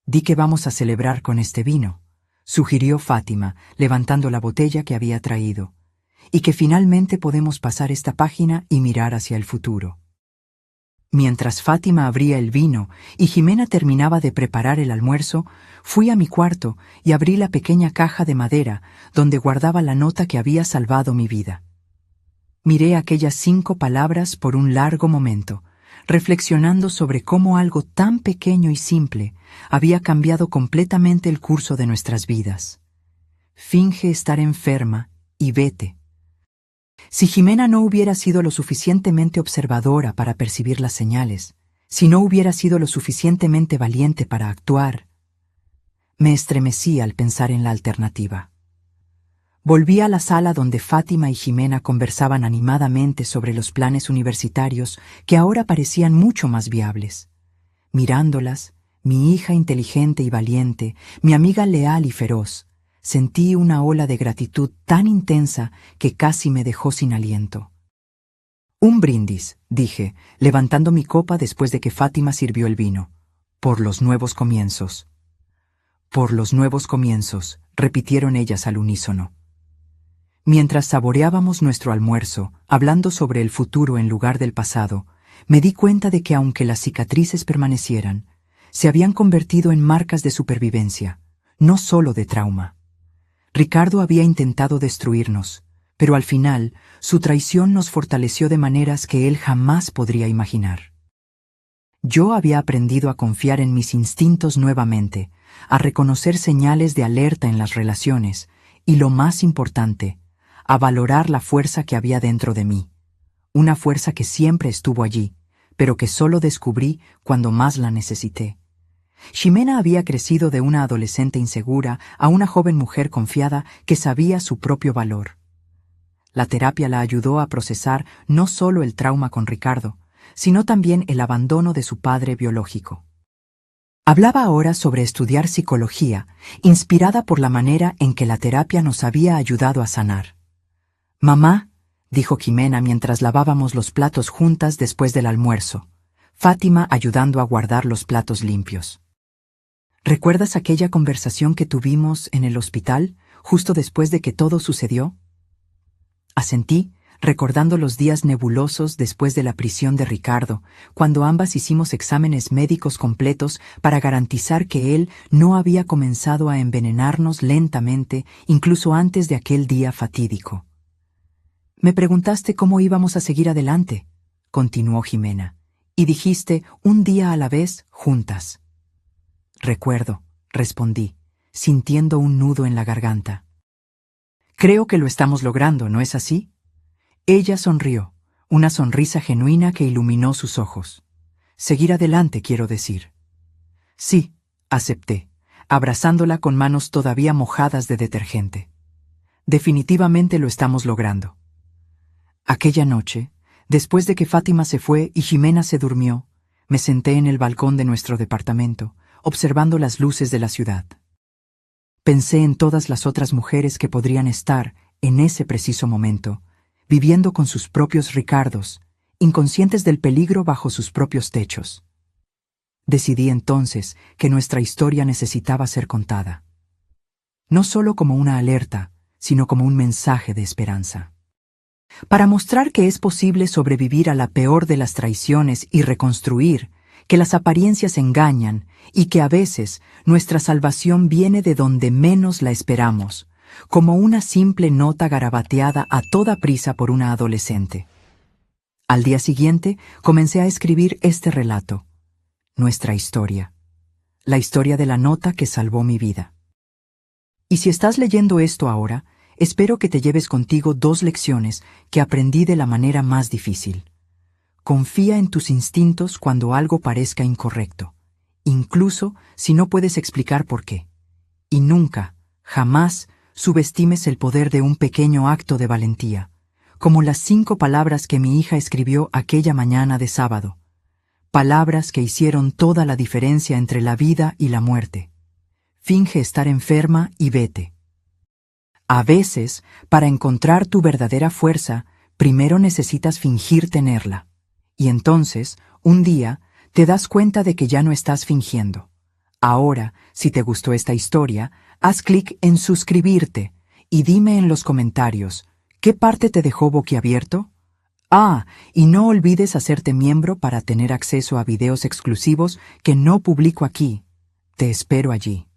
«Di que vamos a celebrar con este vino», sugirió Fátima, levantando la botella que había traído, «y que finalmente podemos pasar esta página y mirar hacia el futuro». Mientras Fátima abría el vino y Jimena terminaba de preparar el almuerzo, fui a mi cuarto y abrí la pequeña caja de madera donde guardaba la nota que había salvado mi vida. Miré aquellas 5 palabras por un largo momento, reflexionando sobre cómo algo tan pequeño y simple había cambiado completamente el curso de nuestras vidas. «Finge estar enferma y vete». Si Jimena no hubiera sido lo suficientemente observadora para percibir las señales, si no hubiera sido lo suficientemente valiente para actuar, me estremecí al pensar en la alternativa. Volví a la sala donde Fátima y Jimena conversaban animadamente sobre los planes universitarios que ahora parecían mucho más viables. Mirándolas, mi hija inteligente y valiente, mi amiga leal y feroz, sentí una ola de gratitud tan intensa que casi me dejó sin aliento. «Un brindis», dije, levantando mi copa después de que Fátima sirvió el vino. «Por los nuevos comienzos». «Por los nuevos comienzos», repitieron ellas al unísono. Mientras saboreábamos nuestro almuerzo, hablando sobre el futuro en lugar del pasado, me di cuenta de que aunque las cicatrices permanecieran, se habían convertido en marcas de supervivencia, no solo de trauma. Ricardo había intentado destruirnos, pero al final su traición nos fortaleció de maneras que él jamás podría imaginar. Yo había aprendido a confiar en mis instintos nuevamente, a reconocer señales de alerta en las relaciones y, lo más importante, a valorar la fuerza que había dentro de mí. Una fuerza que siempre estuvo allí, pero que solo descubrí cuando más la necesité. Ximena había crecido de una adolescente insegura a una joven mujer confiada que sabía su propio valor. La terapia la ayudó a procesar no solo el trauma con Ricardo, sino también el abandono de su padre biológico. Hablaba ahora sobre estudiar psicología, inspirada por la manera en que la terapia nos había ayudado a sanar. «Mamá», dijo Ximena mientras lavábamos los platos juntas después del almuerzo, Fátima ayudando a guardar los platos limpios. «¿Recuerdas aquella conversación que tuvimos en el hospital, justo después de que todo sucedió?» Asentí, recordando los días nebulosos después de la prisión de Ricardo, cuando ambas hicimos exámenes médicos completos para garantizar que él no había comenzado a envenenarnos lentamente, incluso antes de aquel día fatídico. «Me preguntaste cómo íbamos a seguir adelante», continuó Ximena, «y dijiste un día a la vez, juntas». «Recuerdo», respondí, sintiendo un nudo en la garganta. «Creo que lo estamos logrando, ¿no es así?» Ella sonrió, una sonrisa genuina que iluminó sus ojos. «Seguir adelante, quiero decir». «Sí», acepté, abrazándola con manos todavía mojadas de detergente. «Definitivamente lo estamos logrando». Aquella noche, después de que Fátima se fue y Ximena se durmió, me senté en el balcón de nuestro departamento, observando las luces de la ciudad. Pensé en todas las otras mujeres que podrían estar, en ese preciso momento, viviendo con sus propios Ricardos, inconscientes del peligro bajo sus propios techos. Decidí entonces que nuestra historia necesitaba ser contada. No solo como una alerta, sino como un mensaje de esperanza. Para mostrar que es posible sobrevivir a la peor de las traiciones y reconstruir, que las apariencias engañan y que a veces nuestra salvación viene de donde menos la esperamos, como una simple nota garabateada a toda prisa por una adolescente. Al día siguiente comencé a escribir este relato, nuestra historia, la historia de la nota que salvó mi vida. Y si estás leyendo esto ahora, espero que te lleves contigo 2 lecciones que aprendí de la manera más difícil. Confía en tus instintos cuando algo parezca incorrecto, incluso si no puedes explicar por qué. Y nunca, jamás, subestimes el poder de un pequeño acto de valentía, como las 5 palabras que mi hija escribió aquella mañana de sábado. Palabras que hicieron toda la diferencia entre la vida y la muerte. Finge estar enferma y vete. A veces, para encontrar tu verdadera fuerza, primero necesitas fingir tenerla. Y entonces, un día, te das cuenta de que ya no estás fingiendo. Ahora, si te gustó esta historia, haz clic en suscribirte y dime en los comentarios, ¿qué parte te dejó boquiabierto? Y no olvides hacerte miembro para tener acceso a videos exclusivos que no publico aquí. Te espero allí.